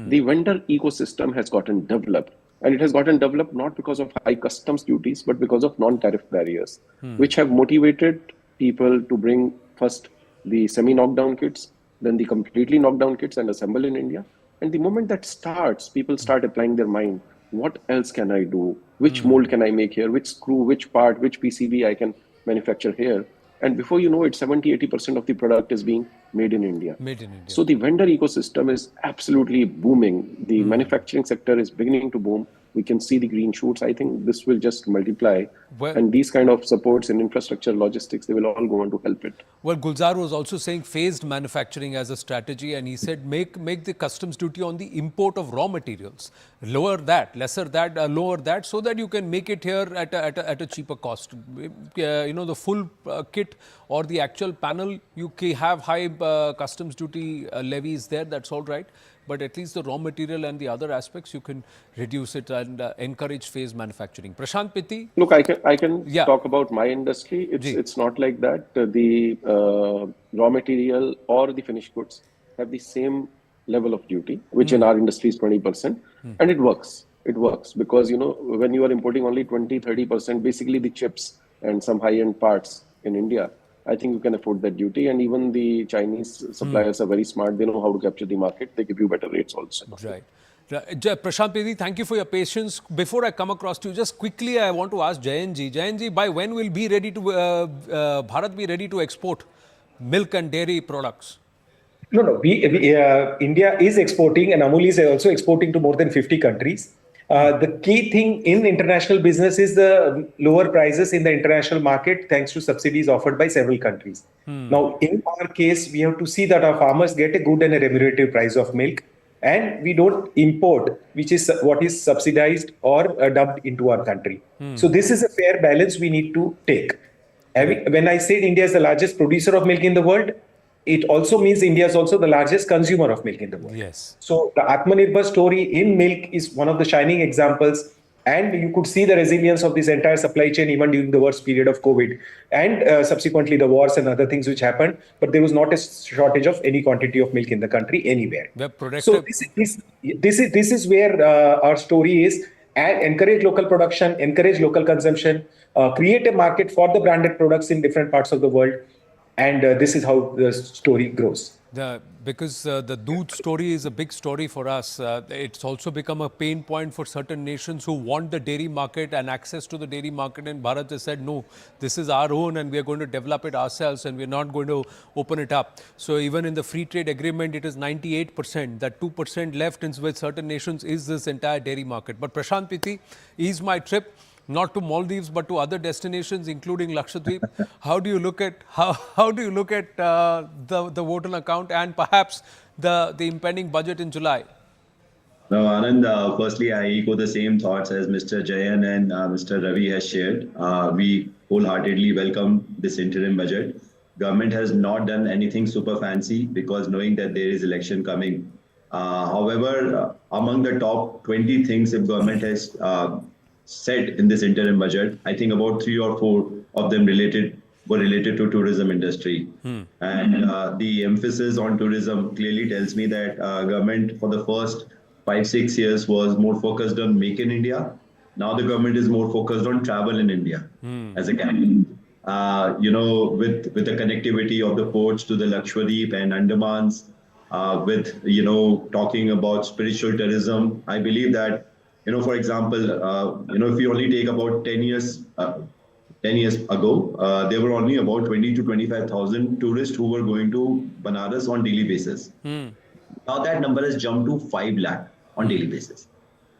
The vendor ecosystem has gotten developed. And it has gotten developed not because of high customs duties, but because of non-tariff barriers, which have motivated people to bring first the semi-knockdown kits, then the completely knockdown kits and assemble in India. And the moment that starts, people start applying their mind. What else can I do? Which mold can I make here? Which screw, which part, which PCB I can manufacture here? And before you know it, 70-80% of the product is being made in India. Made in India. So the vendor ecosystem is absolutely booming. The manufacturing sector is beginning to boom. We can see the green shoots. I think this will just multiply. Well- And these kind of supports in infrastructure, logistics, they will all go on to help it. Well, Gulzar was also saying phased manufacturing as a strategy, and he said make the customs duty on the import of raw materials. Lower that, lower that, so that you can make it here at a cheaper cost. The full kit or the actual panel, you have high customs duty levies there, that's all right. But at least the raw material and the other aspects, you can reduce it and encourage phased manufacturing. Prashant Pitti? Look, I can Yeah. talk about my industry. Ji. It's not like that. The raw material or the finished goods have the same level of duty, which in our industry is 20%. And it works. It works because, when you are importing only 20-30%, basically the chips and some high-end parts in India, I think you can afford that duty. And even the Chinese suppliers are very smart. They know how to capture the market. They give you better rates also. Right. Prashant Pedi, thank you for your patience. Before I come across to you, just quickly, I want to ask Jayanji. Jayanji, by when will Bharat be ready to export milk and dairy products? No. India is exporting, and Amul is also exporting to more than 50 countries. The key thing in international business is the lower prices in the international market, thanks to subsidies offered by several countries. Now, in our case, we have to see that our farmers get a good and a remunerative price of milk, and we don't import, which is what is subsidized or dumped into our country. So this is a fair balance we need to take. When I said India is the largest producer of milk in the world, it also means India is also the largest consumer of milk in the world. Yes. So the Atmanirbhar story in milk is one of the shining examples, and you could see the resilience of this entire supply chain even during the worst period of COVID and subsequently the wars and other things which happened. But there was not a shortage of any quantity of milk in the country anywhere. So this is where our story is. And encourage local production, encourage local consumption, create a market for the branded products in different parts of the world. And this is how the story grows. Because the Doodh story is a big story for us. It's also become a pain point for certain nations who want the dairy market and access to the dairy market. And Bharat has said, no, this is our own and we are going to develop it ourselves and we're not going to open it up. So even in the free trade agreement, it is 98%. That 2% left with certain nations is this entire dairy market. But Prashant Pitti, ease my trip. Not to Maldives, but to other destinations, including Lakshadweep. How do you look at the vote on account and perhaps the impending budget in July? No, Anand, firstly, I echo the same thoughts as Mr. Jayan and Mr. Ravi has shared. We wholeheartedly welcome this interim budget. Government has not done anything super fancy because knowing that there is election coming. However, among the top 20 things if government has said in this interim budget, I think about 3 or 4 of them were related to tourism industry. And the emphasis on tourism clearly tells me that government for the first 5-6 years was more focused on Make in India. Now the government is more focused on travel in India as a category. With the connectivity of the ports to the Lakshadweep and Andamans, with, talking about spiritual tourism, I believe that for example, if you only take about 10 years ago, there were only about 20 to 25,000 tourists who were going to Banaras on daily basis. Now that number has jumped to 5 lakh on daily basis.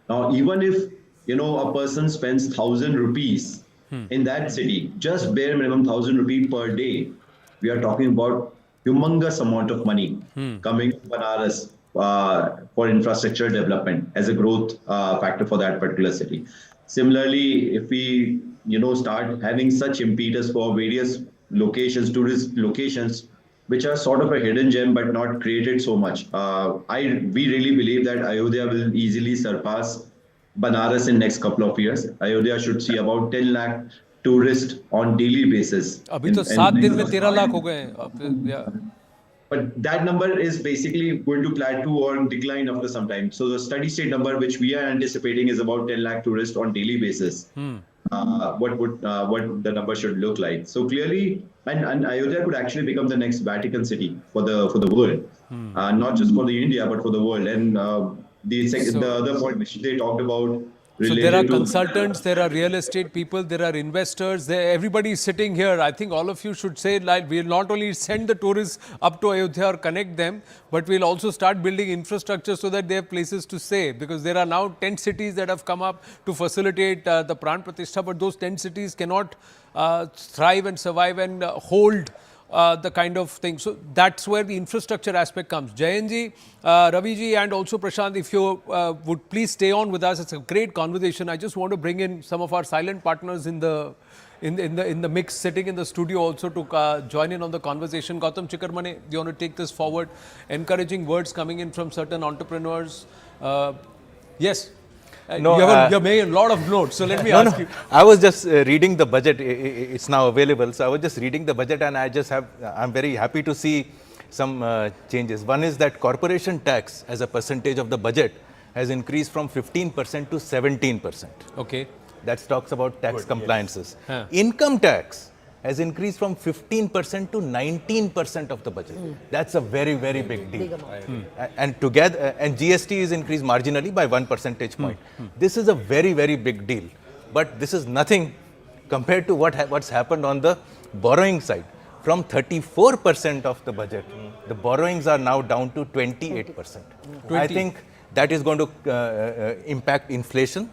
Now, even if, a person spends 1,000 rupees in that city, just bare minimum 1,000 rupees per day, we are talking about humongous amount of money coming to Banaras for infrastructure development as a growth factor for that particular city. Similarly, if we start having such impetus for various locations, tourist locations, which are sort of a hidden gem but not created so much, we really believe that Ayodhya will easily surpass Banaras in next couple of years. Ayodhya should see about 10 lakh tourists on daily basis. अभी तो 7 दिन में 13 लाख हो गए हैं. But that number is basically going to plateau or decline after some time. So the steady state number which we are anticipating is about 10 lakh tourists on daily basis. What the number should look like. So clearly, and Ayodhya could actually become the next Vatican city for the world, not just for the India but for the world. And the other point which they talked about. So there are consultants, there are real estate people, there are investors, everybody is sitting here. I think all of you should say, like, we'll not only send the tourists up to Ayodhya or connect them, but we'll also start building infrastructure so that they have places to stay. Because there are now 10 cities that have come up to facilitate the Pran Pratishtha, but those 10 cities cannot thrive and survive and hold the kind of thing. So that's where the infrastructure aspect comes. Jayanji, Raviji and also Prashant, if you would please stay on with us. It's a great conversation. I just want to bring in some of our silent partners in the mix, sitting in the studio also to join in on the conversation. Gautam Chikarmane, do you want to take this forward? Encouraging words coming in from certain entrepreneurs. Yes. No, you have made a lot of notes, so let me ask you. I was just reading the budget. It's now available. So I was just reading the budget and I'm very happy to see some changes. One is that corporation tax as a percentage of the budget has increased from 15% to 17%. Okay. That talks about tax compliances. Yes. Income tax has increased from 15% to 19% of the budget. That's a very, very big deal. And together, and GST is increased marginally by 1 percentage point. This is a very, very big deal. But this is nothing compared to what's happened on the borrowing side. From 34% of the budget, the borrowings are now down to 28%. I think that is going to impact inflation.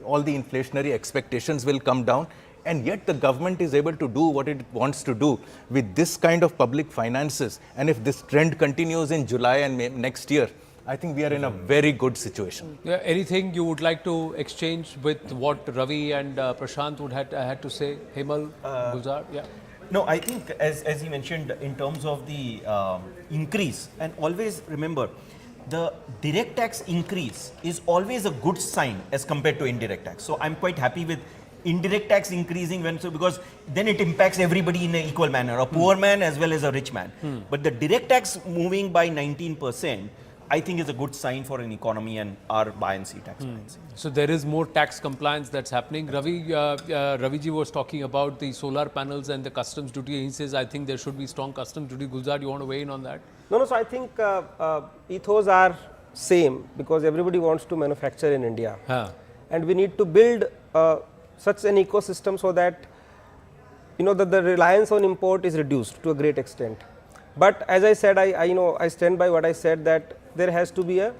All the inflationary expectations will come down. And yet the government is able to do what it wants to do with this kind of public finances. And if this trend continues in July and next year, I think we are in a very good situation. Anything you would like to exchange with what Ravi and Prashant would had to say? Hemal, Gulzar? Yeah. No, I think as he mentioned in terms of the increase, and always remember, the direct tax increase is always a good sign as compared to indirect tax. So I'm quite happy with indirect tax increasing because then it impacts everybody in an equal manner, a poor man as well as a rich man. But the direct tax moving by 19%, I think is a good sign for an economy and our buoyancy, tax buoyancy. So there is more tax compliance that's happening. Raviji was talking about the solar panels and the customs duty. He says, I think there should be strong customs duty. Gulzar, you want to weigh in on that? No, so I think ethos are same because everybody wants to manufacture in India. And we need to build such an ecosystem so that that the reliance on import is reduced to a great extent. But as I said, I stand by what I said, that there has to be a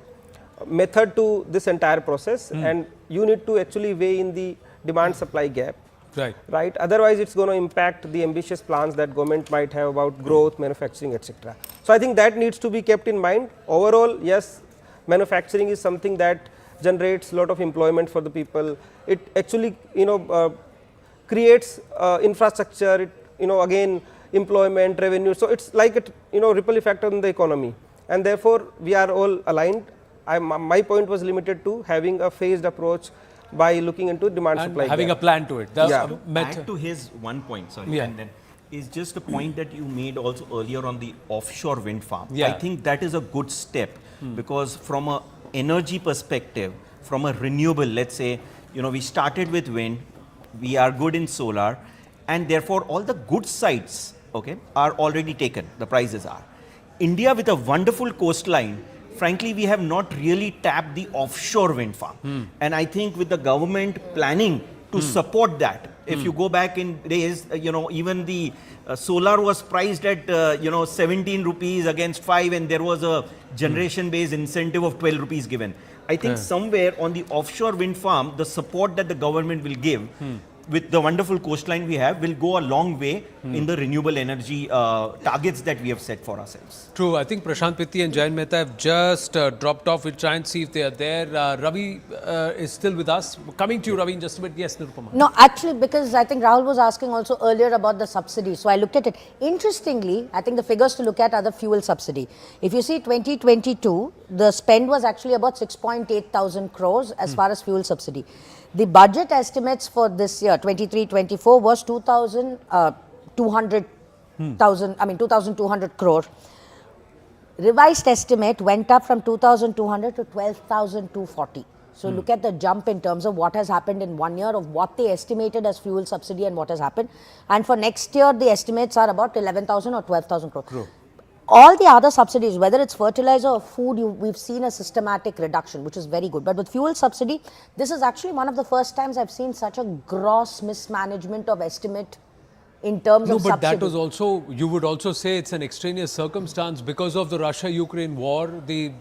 method to this entire process, and you need to actually weigh in the demand supply gap. Right. Otherwise, it's going to impact the ambitious plans that government might have about growth, manufacturing, etc. So I think that needs to be kept in mind. Overall, yes, manufacturing is something that generates a lot of employment for the people. It actually, creates infrastructure. It, again, employment, revenue. So it's like a ripple effect on the economy, and therefore we are all aligned. My point was limited to having a phased approach by looking into demand and supply having gap. a plan to it. Add to his one point, sorry, and then is just a point that you made also earlier on the offshore wind farm. I think that is a good step because from a energy perspective, from a renewable, let's say, we started with wind, we are good in solar, and therefore all the good sites, are already taken, the prices are. India with a wonderful coastline, frankly, we have not really tapped the offshore wind farm. And I think with the government planning to support that, if you go back in days, even the solar was priced at, 17 rupees against 5, and there was a generation-based incentive of 12 rupees given. I think somewhere on the offshore wind farm, the support that the government will give with the wonderful coastline we have, will go a long way in the renewable energy targets that we have set for ourselves. True. I think Prashant Pitti and Jayan Mehta have just dropped off. We'll try and see if they are there. Ravi is still with us. Coming to you, Ravi, in just a bit. Yes, Nirupama. No, actually, because I think Rahul was asking also earlier about the subsidy. So I looked at it. Interestingly, I think the figures to look at are the fuel subsidy. If you see 2022, the spend was actually about 6.8 thousand crores as far as fuel subsidy. The budget estimates for this year, 23-24, was 2,200 crore. Revised estimate went up from 2,200 to 12,240. So look at the jump in terms of what has happened in 1 year of what they estimated as fuel subsidy and what has happened. And for next year, the estimates are about 11,000 or 12,000 crore. All the other subsidies, whether it's fertilizer or food, we've seen a systematic reduction, which is very good. But with fuel subsidy, this is actually one of the first times I've seen such a gross mismanagement of estimate in terms of subsidy. No, but that was also, you would also say it's an extraneous circumstance because of the Russia-Ukraine war, the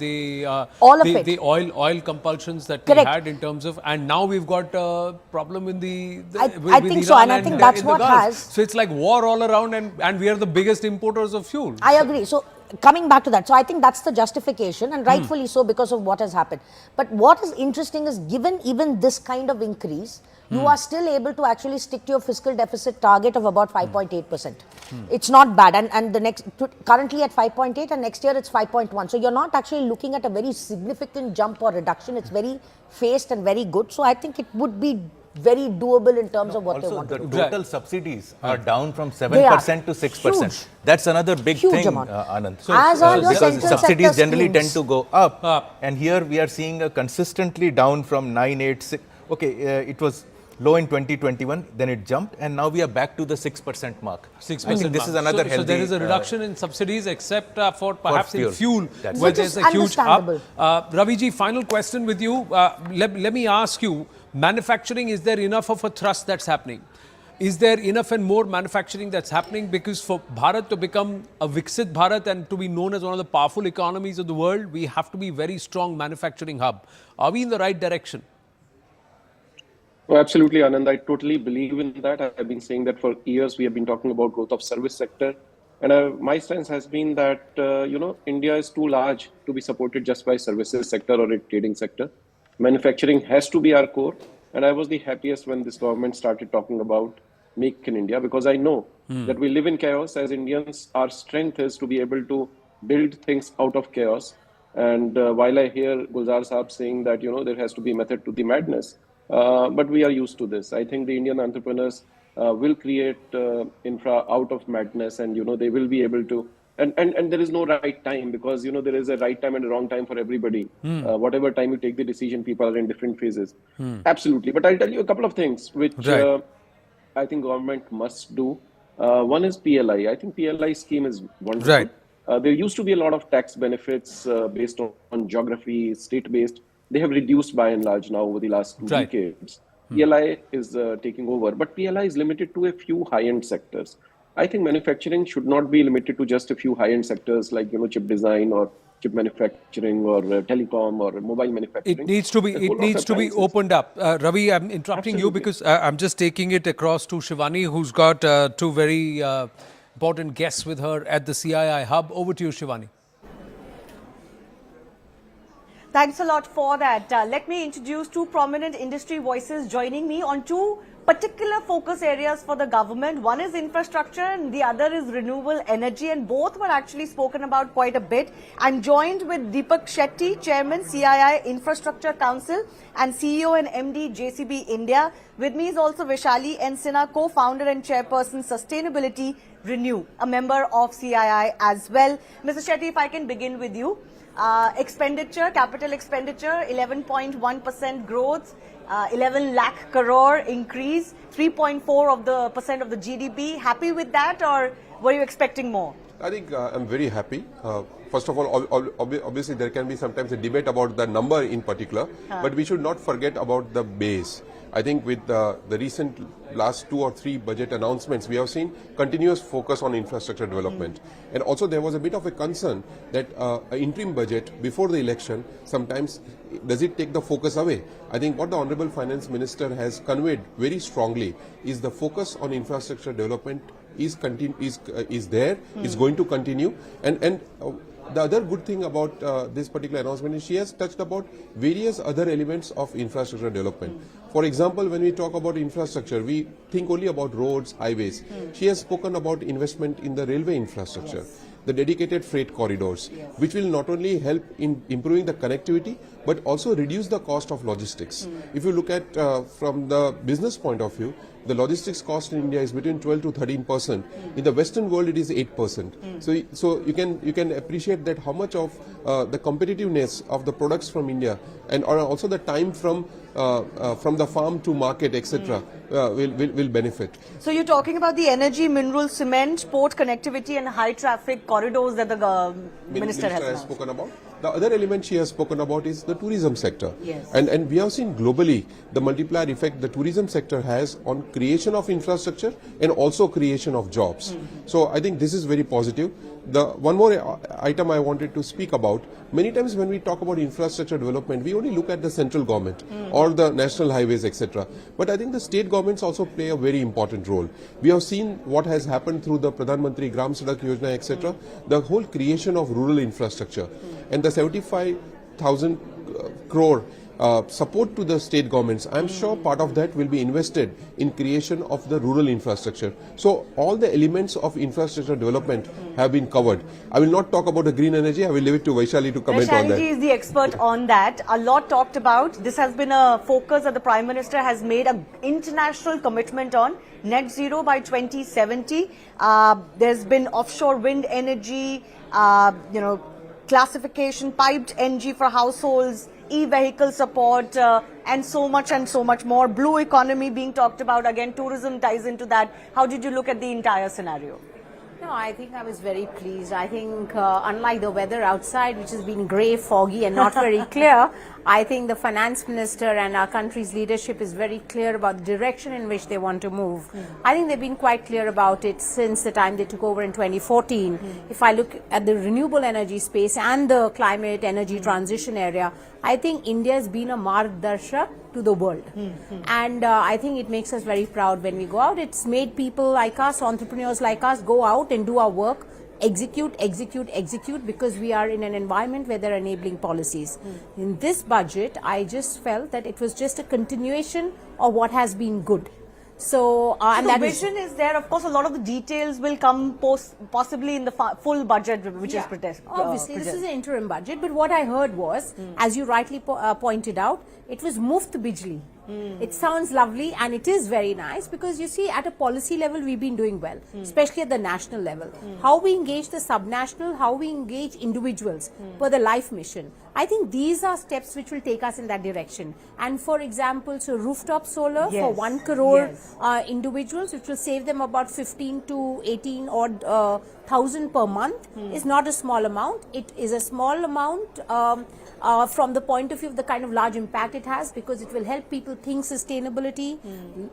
oil compulsions that we had in terms of, and now we've got a problem in I think so, and I think that's what has. So it's like war all around, and we are the biggest importers of fuel. I agree. So coming back to that, so I think that's the justification, and rightfully so because of what has happened. But what is interesting is, given even this kind of increase, you are still able to actually stick to your fiscal deficit target of about 5.8%. It's not bad, and the next, currently at 5.8, and next year it's 5.1. So you're not actually looking at a very significant jump or reduction. It's very phased and very good. So I think it would be very doable in terms of what they want to do. Also, the total subsidies are down from 7% to 6%. Huge. That's another big thing, amount. Anand. So, as are your because central subsidies sector generally schemes. tend to go up, and here we are seeing a consistently down from 986. Okay, it was low in 2021, then it jumped, and now we are back to the 6% mark. 6%. I think this is another healthy. So there is a reduction in subsidies, except for perhaps in fuel, where Which there's is a huge up. understandable. Ravi ji, final question with you. Let me ask you, manufacturing, is there enough of a thrust that's happening? Is there enough and more manufacturing that's happening? Because for Bharat to become a Viksit Bharat and to be known as one of the powerful economies of the world, we have to be a very strong manufacturing hub. Are we in the right direction? Oh, absolutely, Anand. I totally believe in that. I've been saying that for years. We have been talking about growth of service sector. And my sense has been that, India is too large to be supported just by services sector or a trading sector. Manufacturing has to be our core. And I was the happiest when this government started talking about Make in India, because I know that we live in chaos. As Indians, our strength is to be able to build things out of chaos. And while I hear Gulzar Saab saying that, there has to be a method to the madness, but we are used to this. I think the Indian entrepreneurs will create infra out of madness, and they will be able to. And there is no right time, because there is a right time and a wrong time for everybody. Whatever time you take the decision, people are in different phases. Absolutely. But I'll tell you a couple of things which I think government must do. One is PLI. I think PLI scheme is wonderful. Right. There used to be a lot of tax benefits based on geography, state-based. They have reduced by and large now over the last 2 decades. PLI is taking over, but PLI is limited to a few high-end sectors. I think manufacturing should not be limited to just a few high-end sectors like chip design or chip manufacturing or telecom or mobile manufacturing. It needs to be opened up. Ravi, I'm interrupting you because I'm just taking it across to Shivani, who's got two very important guests with her at the CII Hub. Over to you, Shivani. Thanks a lot for that. Let me introduce two prominent industry voices joining me on two particular focus areas for the government. One is infrastructure and the other is renewable energy, and both were actually spoken about quite a bit. I'm joined with Deepak Shetty, Chairman, CII Infrastructure Council and CEO and MD, JCB India. With me is also Vishali N. Sinha, co-founder and chairperson, Sustainability Renew, a member of CII as well. Mr. Shetty, if I can begin with you. Expenditure, capital expenditure, 11.1% growth, 11 lakh crore increase, 3.4% of the GDP. Happy with that, or were you expecting more? I think I'm very happy. First of all, obviously there can be sometimes a debate about the number in particular, but we should not forget about the base. I think with the recent last 2 or 3 budget announcements, we have seen continuous focus on infrastructure development. And also there was a bit of a concern that an interim budget before the election, sometimes does it take the focus away? I think what the Honorable Finance Minister has conveyed very strongly is the focus on infrastructure development is there, is going to continue. And the other good thing about this particular announcement is she has touched about various other elements of infrastructure development. For example, when we talk about infrastructure, we think only about roads, highways. She has spoken about investment in the railway infrastructure, the dedicated freight corridors, which will not only help in improving the connectivity, but also reduce the cost of logistics. If you look at from the business point of view, the logistics cost in India is between 12 to 13%. In the Western world, it is 8%. So you can appreciate that how much of the competitiveness of the products from India and also the time from the farm to market, etc., will benefit. So you're talking about the energy, mineral, cement, port connectivity, and high traffic corridors that the minister has spoken about. The other element she has spoken about is the tourism sector. Yes. And we have seen globally the multiplier effect the tourism sector has on creation of infrastructure and also creation of jobs. So I think this is very positive. The one more item I wanted to speak about, many times when we talk about infrastructure development, we only look at the central government or the national highways, etc. But I think the state governments also play a very important role. We have seen what has happened through the Pradhan Mantri Gram Sadak Yojana, etc. The whole creation of rural infrastructure and the 75,000 crore support to the state governments. I am sure part of that will be invested in creation of the rural infrastructure. So all the elements of infrastructure development have been covered. I will not talk about the green energy. I will leave it to Vaishali to comment on that. Vaishali is the expert on that. A lot talked about. This has been a focus that the Prime Minister has made an international commitment on net zero by 2070. There's been offshore wind energy, classification, piped NG for households, e-vehicle support, and so much more. Blue economy being talked about. Again, tourism ties into that. How did you look at the entire scenario? No, I think I was very pleased. I think unlike the weather outside, which has been grey, foggy and not very clear, I think the finance minister and our country's leadership is very clear about the direction in which they want to move. I think they've been quite clear about it since the time they took over in 2014. If I look at the renewable energy space and the climate energy transition area, I think India has been a margdarsha to the world. And I think it makes us very proud when we go out. It's made people like us, entrepreneurs like us, go out and do our work, execute, because we are in an environment where there are enabling policies. In this budget, I just felt that it was just a continuation of what has been good. So, and the vision is there. Of course, a lot of the details will come possibly in the full budget, which is obviously this is an interim budget. But what I heard was, as you rightly pointed out, it was Muft Bijli. It sounds lovely and it is very nice because you see at a policy level we've been doing well, especially at the national level. How we engage the subnational, how we engage individuals for the life mission. I think these are steps which will take us in that direction. And for example, so rooftop solar for 1 crore individuals, which will save them about 15 to 18 odd thousand per month is not a small amount. It is a small amount from the point of view of the kind of large impact it has, because it will help people think sustainability,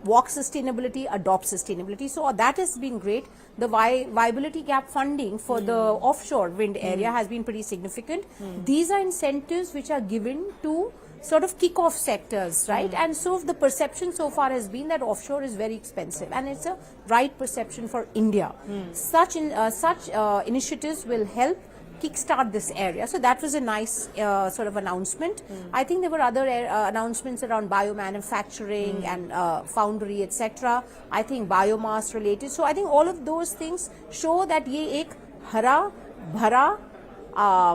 walk sustainability, adopt sustainability. So that has been great. The viability gap funding for the offshore wind area has been pretty significant. These are incentives which are given to sort of kick-off sectors, right? And so the perception so far has been that offshore is very expensive, and it's a right perception for India. Such initiatives will help kickstart this area. So that was a nice sort of announcement. I think there were other announcements around biomanufacturing and foundry, etc. I think biomass related. So I think all of those things show that ye ek hara bhara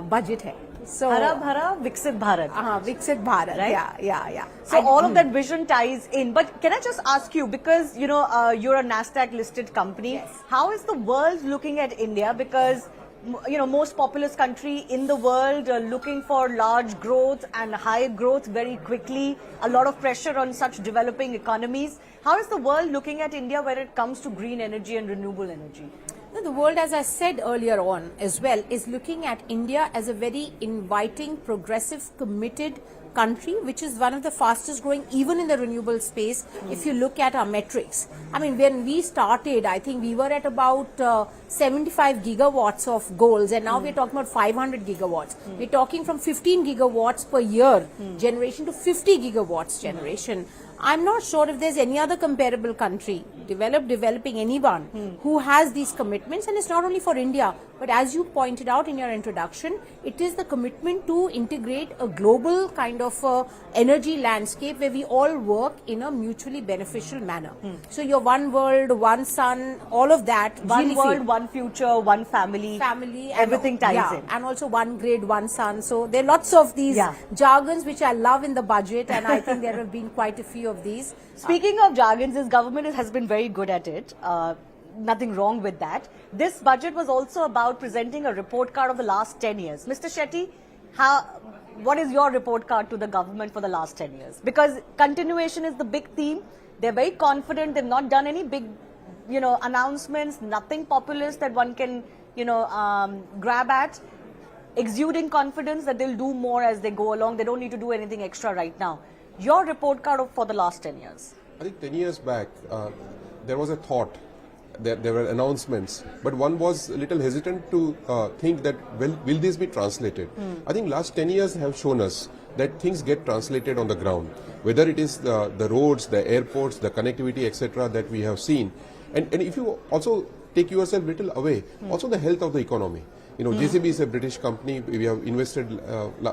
budget hai. So Hara Bhara Viksit Bharat. Viksit Bharat, right? Yeah. So all of that vision ties in. But can I just ask you, because you're a NASDAQ listed company, how is the world looking at India? Because most populous country in the world, looking for large growth and high growth very quickly, a lot of pressure on such developing economies. How is the world looking at India when it comes to green energy and renewable energy? No, the world, as I said earlier on as well, is looking at India as a very inviting, progressive, committed country, which is one of the fastest growing even in the renewable space. If you look at our metrics, I mean, when we started, I think we were at about 75 gigawatts of goals, and now we're talking about 500 gigawatts. We're talking from 15 gigawatts per year generation to 50 gigawatts generation. I'm not sure if there's any other comparable country, developing anyone who has these commitments, and it's not only for India, but as you pointed out in your introduction, it is the commitment to integrate a global kind of energy landscape where we all work in a mutually beneficial manner. So your one world, one sun, all of that. One really world, feel- one future, one family. family, Everything ties yeah, in. and also one grid, one sun. So there are lots of these jargons which I love in the budget, and I think there have been quite a few of these. Speaking of jargons, this government has been very good at it. Nothing wrong with that. This budget was also about presenting a report card of the last 10 years. Mr. Shetty, what is your report card to the government for the last 10 years? Because continuation is the big theme. They're very confident. They've not done any big, announcements, nothing populist that one can, grab at. Exuding confidence that they'll do more as they go along. They don't need to do anything extra right now. Your report card for the last 10 years. I think 10 years back, there was a thought, there were announcements, but one was a little hesitant to think that, will this be translated? I think last 10 years have shown us that things get translated on the ground, whether it is the roads, the airports, the connectivity, etc. that we have seen. And if you also take yourself a little away, also the health of the economy. JCB is a British company. We have invested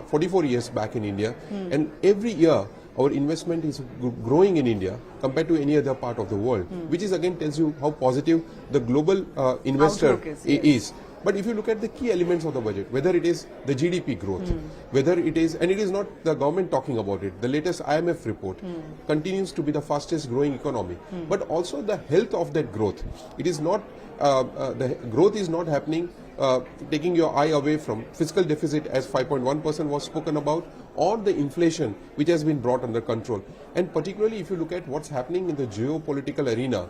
44 years back in India, and every year our investment is growing in India compared to any other part of the world, which is again tells you how positive the global investor is. But if you look at the key elements of the budget, whether it is the GDP growth, whether it is, and it is not the government talking about it, the latest IMF report continues to be the fastest growing economy, but also the health of that growth. It is not, the growth is not happening taking your eye away from fiscal deficit as 5.1% was spoken about, or the inflation which has been brought under control. And particularly if you look at what's happening in the geopolitical arena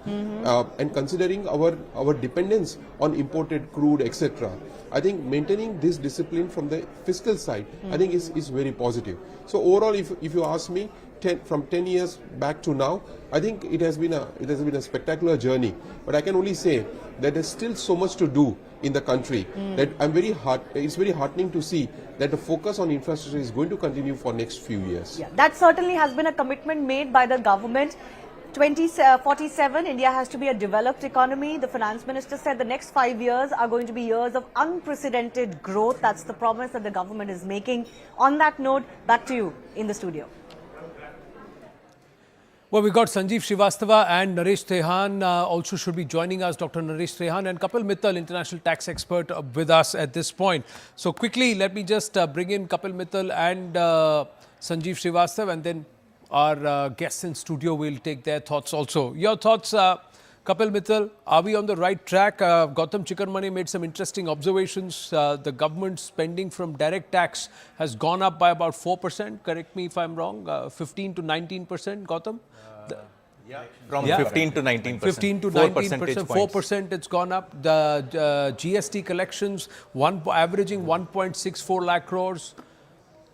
and considering our dependence on imported crude, etc., I think maintaining this discipline from the fiscal side, I think is very positive. So overall, if you ask me, from 10 years back to now, I think it has been a spectacular journey. But I can only say that there's still so much to do in the country that it's very heartening to see that the focus on infrastructure is going to continue for next few years. Yeah, that certainly has been a commitment made by the government. 2047, India has to be a developed economy. The finance minister said the next 5 years are going to be years of unprecedented growth. That's the promise that the government is making. On that note, back to you in the studio. Well, we got Sanjeev Srivastava and Naresh Trehan also should be joining us. Dr. Naresh Trehan and Kapil Mittal, international tax expert, with us at this point. So quickly, let me just bring in Kapil Mittal and Sanjeev Srivastava, and then our guests in studio will take their thoughts also. Your thoughts, Kapil Mittal, are we on the right track? Gautam Chikkarmani made some interesting observations. The government spending from direct tax has gone up by about 4%. Correct me if I'm wrong. 15 to 19%, Gautam? From 15 to 19%. 15 to 19%, 4% it's gone up. The GST collections averaging 1.64 lakh crores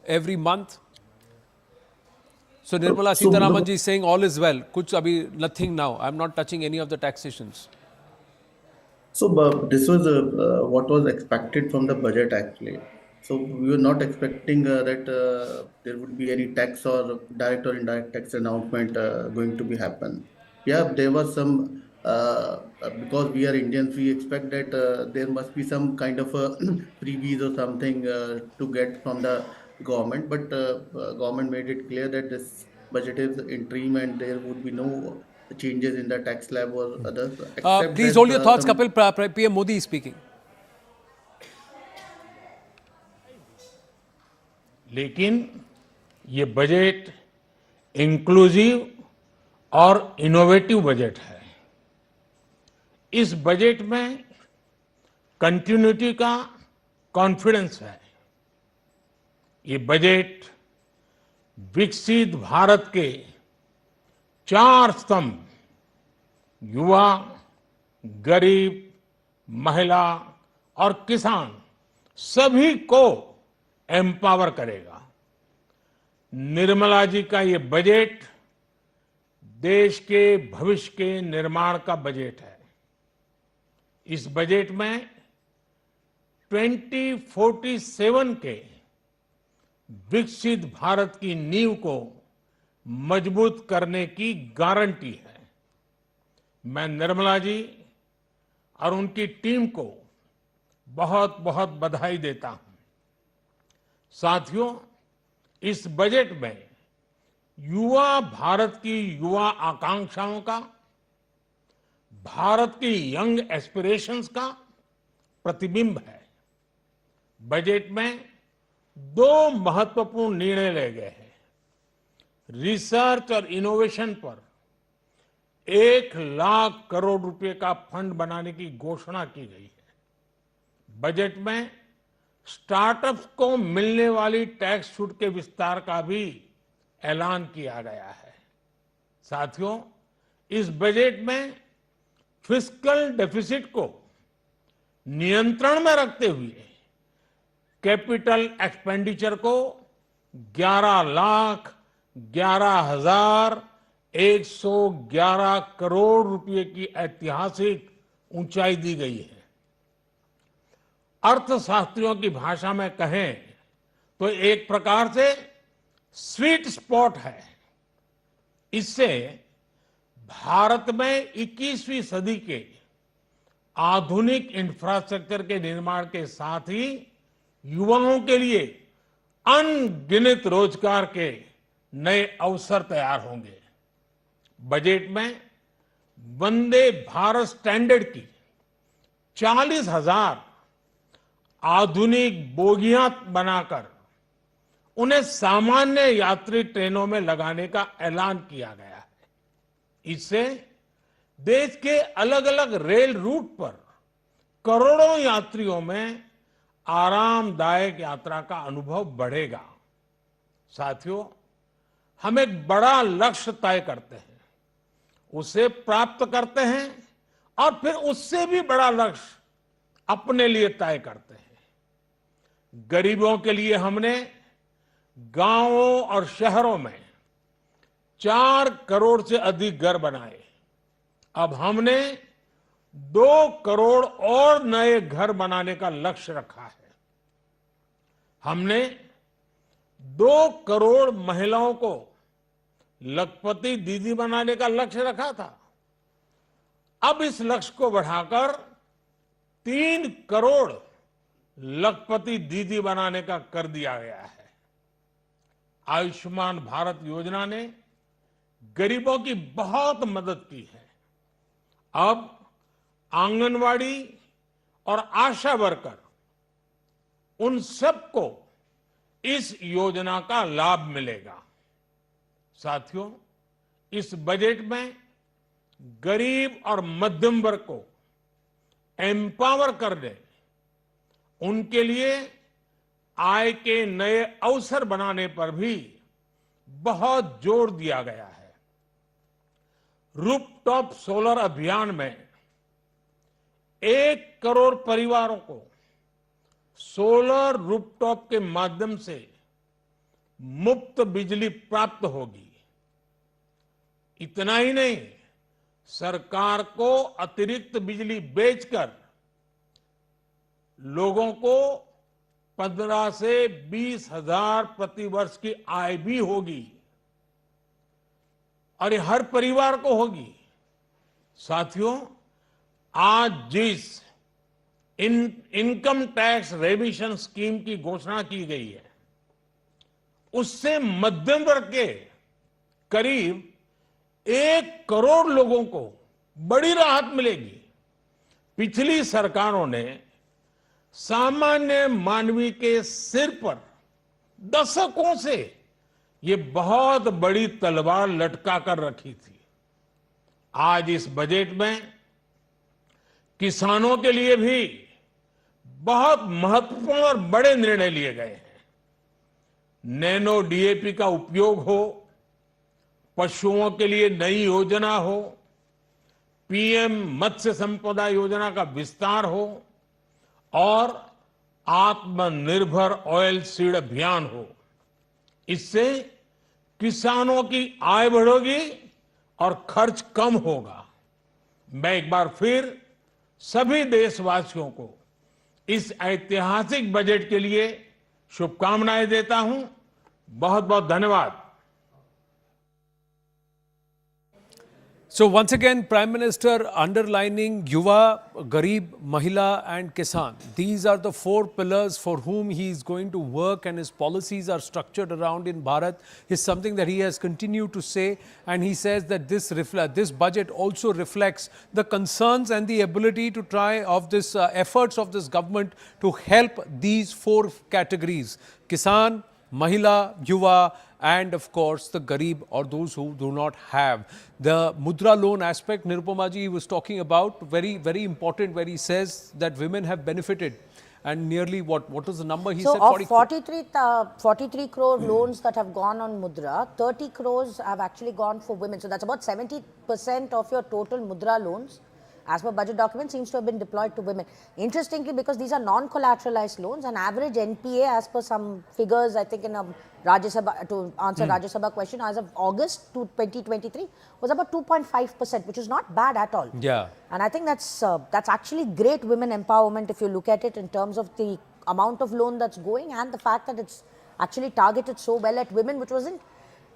every month. So Nirmala Sitharaman ji is saying all is well. Kuch abhi nothing now. I'm not touching any of the taxations. So this was what was expected from the budget actually. So we were not expecting that there would be any tax or direct or indirect tax announcement going to be happen. Yeah, there was some, because we are Indians, we expect that there must be some kind of a freebies or something to get from the government. But government made it clear that this budget is interim and there would be no changes in the tax slab or others. Please hold your thoughts, Kapil. PM Modi is speaking. लेकिन ये budget inclusive और innovative budget है। इस budget में continuity का confidence है। ये budget विकसित भारत के 4 स्तंभ युवा, गरीब, महिला और किसान सभी को एम्पावर करेगा। निर्मला जी का ये बजट देश के भविष्य के निर्माण का बजट है। इस बजट में 2047 के विकसित भारत की नींव को मजबूत करने की गारंटी है। मैं निर्मला जी और उनकी टीम को बहुत बहुत बधाई देता हूं। साथियों, इस बजट में युवा भारत की युवा आकांक्षाओं का, भारत की यंग एस्पिरेशंस का प्रतिबिंब है। बजट में 2 महत्वपूर्ण निर्णय ले गए हैं। रिसर्च और इनोवेशन पर 1 लाख करोड़ रुपए का फंड बनाने की घोषणा की गई है। बजट में स्टार्टअप्स को मिलने वाली टैक्स छूट के विस्तार का भी ऐलान किया गया है। साथियों, इस बजट में फिस्कल डेफिसिट को नियंत्रण में रखते हुए कैपिटल एक्सपेंडिचर को 11,11,111 करोड़ रुपए की ऐतिहासिक ऊंचाई दी गई है। अर्थशास्त्रियों की भाषा में कहें तो एक प्रकार से स्वीट स्पॉट है। इससे भारत में 21वीं सदी के आधुनिक इंफ्रास्ट्रक्चर के निर्माण के साथ ही युवाओं के लिए अनगिनत रोजगार के नए अवसर तैयार होंगे। बजट में वंदे भारत स्टैंडर्ड की 40,000 आधुनिक बोगियां बनाकर उन्हें सामान्य यात्री ट्रेनों में लगाने का ऐलान किया गया है। इससे देश के अलग अलग रेल रूट पर करोड़ों यात्रियों में आरामदायक यात्रा का अनुभव बढ़ेगा। साथियों, हम एक बड़ा लक्ष्य तय करते हैं, उसे प्राप्त करते हैं और फिर उससे भी बड़ा लक्ष्य अपने लिए तय करते हैं। गरीबों के लिए हमने गांवों और शहरों में 4 करोड़ से अधिक घर बनाए। अब हमने 2 करोड़ और नए घर बनाने का लक्ष्य रखा है। हमने 2 करोड़ महिलाओं को लखपति दीदी बनाने का लक्ष्य रखा था। अब इस लक्ष्य को बढ़ाकर 3 करोड़ लखपति दीदी बनाने का कर दिया गया है। आयुष्मान भारत योजना ने गरीबों की बहुत मदद की है। अब आंगनवाड़ी और आशा वर्कर, उन सबको इस योजना का लाभ मिलेगा। साथियों, इस बजट में गरीब और मध्यम वर्ग को एम्पावर करने, उनके लिए आय के नए अवसर बनाने पर भी बहुत जोर दिया गया है। रूफटॉप सोलर अभियान में 1 करोड़ परिवारों को सोलर रूफटॉप के माध्यम से मुफ्त बिजली प्राप्त होगी। इतना ही नहीं, सरकार को अतिरिक्त बिजली बेचकर लोगों को 15 से 20 हजार प्रति वर्ष की आय भी होगी और ये हर परिवार को होगी। साथियों, आज जिस इनकम टैक्स रेमिशन स्कीम की घोषणा की गई है, उससे मध्यम वर्ग के करीब 1 करोड़ लोगों को बड़ी राहत मिलेगी। पिछली सरकारों ने सामान्य मानवी के सिर पर दशकों से ये बहुत बड़ी तलवार लटका कर रखी थी। आज इस बजट में किसानों के लिए भी बहुत महत्वपूर्ण और बड़े निर्णय लिए गए हैं। नैनो डीएपी का उपयोग हो, पशुओं के लिए नई योजना हो, पीएम मत्स्य संपदा योजना का विस्तार हो और आत्मनिर्भर ऑयल सीड अभियान हो। इससे किसानों की आय बढ़ेगी और खर्च कम होगा। मैं एक बार फिर सभी देशवासियों को इस ऐतिहासिक बजट के लिए शुभकामनाएं देता हूं। बहुत बहुत धन्यवाद। So once again, Prime Minister underlining Yuva, Garib, Mahila and Kisan. These are the four pillars for whom he is going to work, and his policies are structured around in Bharat. Is something that he has continued to say, and he says that this budget also reflects the concerns and the ability to try of this efforts of this government to help these four categories: Kisan, Mahila, Yuva, and of course the Garib, or those who do not have. The Mudra loan aspect, Nirupama ji was talking about, very, very important, where he says that women have benefited. And nearly what was the number he so said? Of 43 crore loans that have gone on Mudra, 30 crores have actually gone for women. So that's about 70% of your total Mudra loans, as per budget document, seems to have been deployed to women. Interestingly, because these are non-collateralized loans, an average NPA, as per some figures, I think in a Rajya Sabha, to answer Rajya Sabha question, as of August 2023, was about 2.5%, which is not bad at all. Yeah. And I think that's actually great women empowerment if you look at it in terms of the amount of loan that's going and the fact that it's actually targeted so well at women, which wasn't.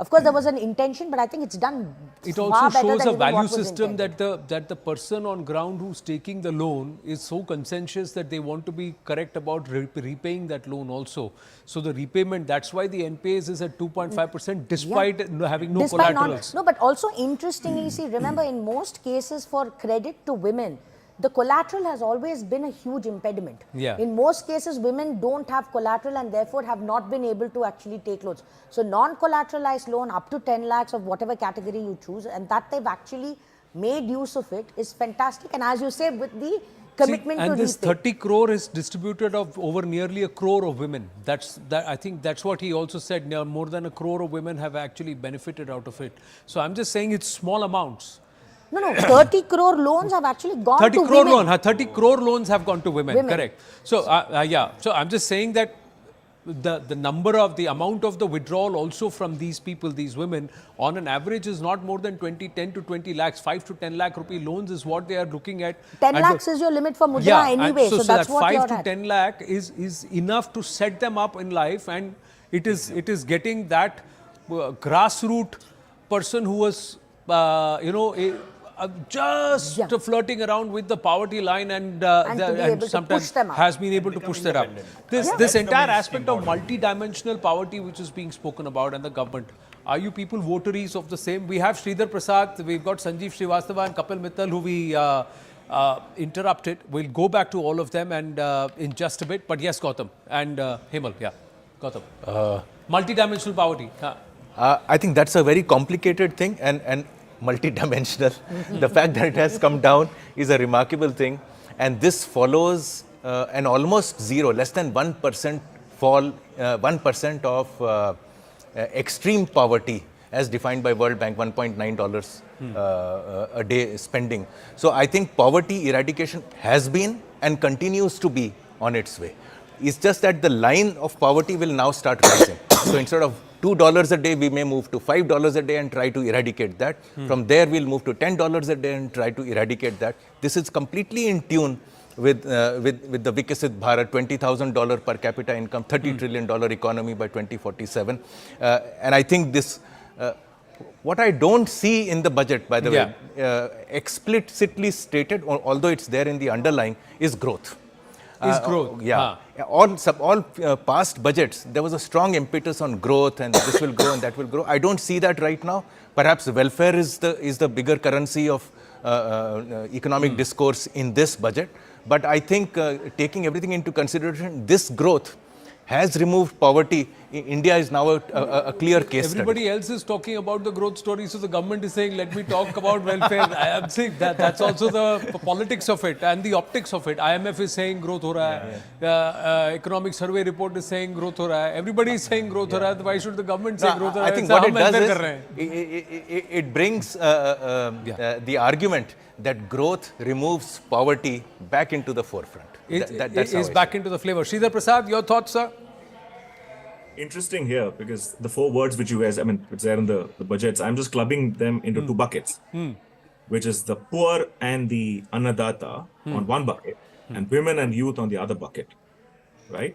Of course, there was an intention, but I think it's done. It also shows a value system that the person on ground who's taking the loan is so conscientious that they want to be correct about repaying that loan also. So the repayment, that's why the NPAs is at 2.5% despite having no collaterals. No, but also interestingly, see, remember in most cases for credit to women, the collateral has always been a huge impediment. Yeah. In most cases, women don't have collateral and therefore have not been able to actually take loans. So non-collateralized loan up to 10 lakhs of whatever category you choose, and that they've actually made use of it, is fantastic. And as you say, with the commitment to repay. And this 30 crore is distributed of over nearly 1 crore of women. I think that's what he also said. More than 1 crore of women have actually benefited out of it. So I'm just saying it's small amounts. No, 30 crore loans have actually gone to 30 crore women. 30 crore loans have gone to women. Correct. So, yeah. So, I'm just saying that the amount of the withdrawal also from these people, these women, on an average is not more than 10 to 20 lakhs, 5 to 10 lakh rupee loans is what they are looking at. 10 lakhs is your limit for Mudra anyway. So that's that what 5 you're to at. 10 lakh is enough to set them up in life, and it is getting that grassroots person who was, just flirting around with the poverty line and sometimes has been able to push that up. This entire aspect of multi-dimensional poverty which is being spoken about and the government, are you people votaries of the same? We have Sridhar Prasad, we've got Sanjeev Srivastava and Kapil Mittal who we interrupted. We'll go back to all of them and in just a bit. But yes, Gautam and Hemal, yeah. Gautam. Multi-dimensional poverty. I think that's a very complicated thing and multi-dimensional. The fact that it has come down is a remarkable thing, and this follows an almost zero, less than 1% fall, 1% of extreme poverty as defined by World Bank, $1.9 a day spending. So I think poverty eradication has been and continues to be on its way. It's just that the line of poverty will now start rising. So instead of $2 a day, we may move to $5 a day and try to eradicate that. From there, we'll move to $10 a day and try to eradicate that. This is completely in tune with the Vikasit Bharat, $20,000 per capita income, $30 trillion economy by 2047. And I think this, what I don't see in the budget, by the way, explicitly stated, although it's there in the underlying, is growth. All past budgets, there was a strong impetus on growth and this will grow and that will grow. I don't see that right now. Perhaps welfare is the bigger currency of economic discourse in this budget. But I think taking everything into consideration, this growth has removed poverty India is now a clear case Everybody study. else is talking about the growth story, so the government is saying, let me talk about welfare. I am saying that's also the politics of it and the optics of it. IMF is saying growth ho raha hai. Economic survey report is saying growth ho raha hai. Everybody is saying growth ho raha hai. Why should the government say growth ho raha hai? I think what it does is, it brings the argument that growth removes poverty back into the forefront. It is back into the flavor. Sridhar Prasad, your thoughts, sir? Interesting here, because the four words which you guys, I mean, it's there in the budgets, I'm just clubbing them into two buckets, which is the poor and the annadata on one bucket, and women and youth on the other bucket, right?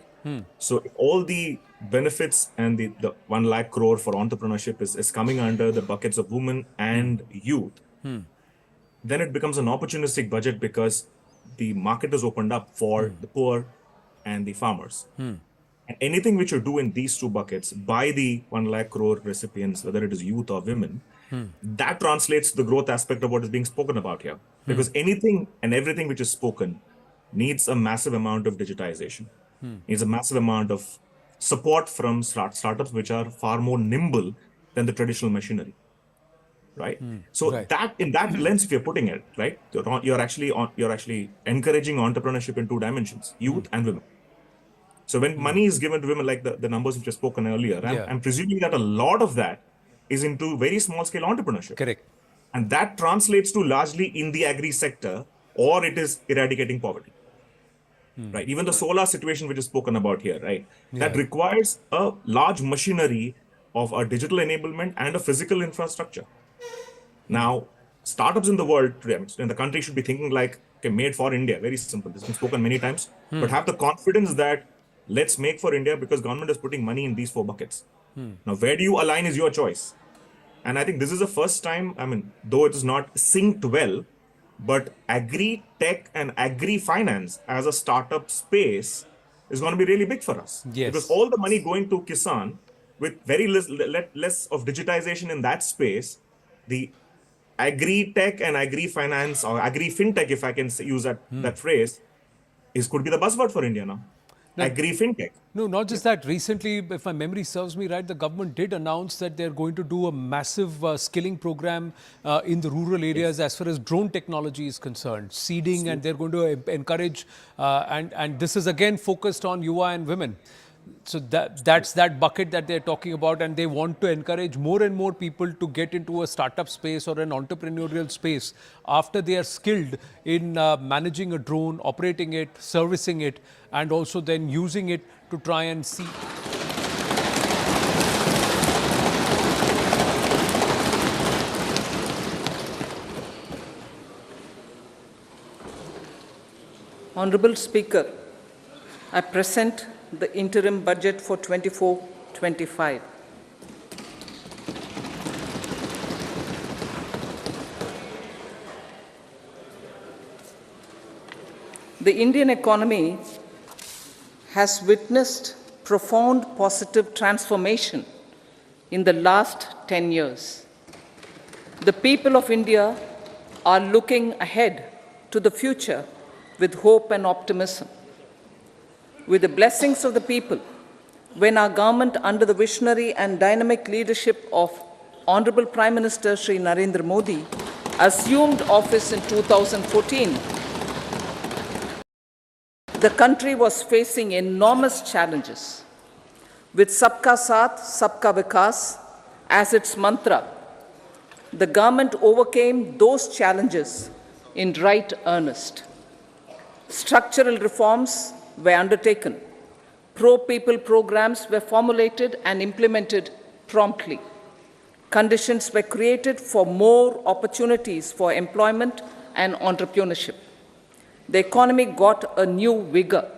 So all the benefits and the 1 lakh crore for entrepreneurship is coming under the buckets of women and youth. Then it becomes an opportunistic budget because the market is opened up for the poor and the farmers. And anything which you do in these two buckets by the 1 lakh crore recipients, whether it is youth or women, that translates to the growth aspect of what is being spoken about here. Because anything and everything which is spoken needs a massive amount of digitization, needs a massive amount of support from startups which are far more nimble than the traditional machinery. Right. So that in that lens, if you're putting it, right, you're actually encouraging entrepreneurship in two dimensions, youth and women. So when money is given to women, like the numbers which were spoken earlier, I'm presuming that a lot of that is into very small scale entrepreneurship. Correct. And that translates to largely in the agri sector, or it is eradicating poverty. Right. Even the solar situation which is spoken about here, right, that requires a large machinery of a digital enablement and a physical infrastructure. Now, startups in the world today, in the country, should be thinking like, okay, made for India, very simple. This has been spoken many times, but have the confidence that let's make for India because government is putting money in these four buckets. Now, where do you align is your choice. And I think this is the first time, I mean, though it is not synced well, but agri-tech and agri-finance as a startup space is going to be really big for us. Yes. Because all the money going to Kisan with very less of digitization in that space, the agri-tech and agri-finance or agri-fintech, if I can use that phrase, could be the buzzword for India now. Agri-fintech. No, not just that. Recently, if my memory serves me right, the government did announce that they're going to do a massive skilling program in the rural areas as far as drone technology is concerned, seeding, and they're going to encourage, and this is again focused on Yuva and women. So that's that bucket that they're talking about, and they want to encourage more and more people to get into a startup space or an entrepreneurial space after they are skilled in managing a drone, operating it, servicing it, and also then using it to try and see. Honorable Speaker, I present the interim budget for 24-25. The Indian economy has witnessed profound positive transformation in the last 10 years. The people of India are looking ahead to the future with hope and optimism. With the blessings of the people, when our government, under the visionary and dynamic leadership of Honorable Prime Minister Shri Narendra Modi, assumed office in 2014, the country was facing enormous challenges. With Sabka Saath, Sabka Vikas as its mantra, the government overcame those challenges in right earnest. Structural reforms were undertaken. Pro-people programs were formulated and implemented promptly. Conditions were created for more opportunities for employment and entrepreneurship. The economy got a new vigor.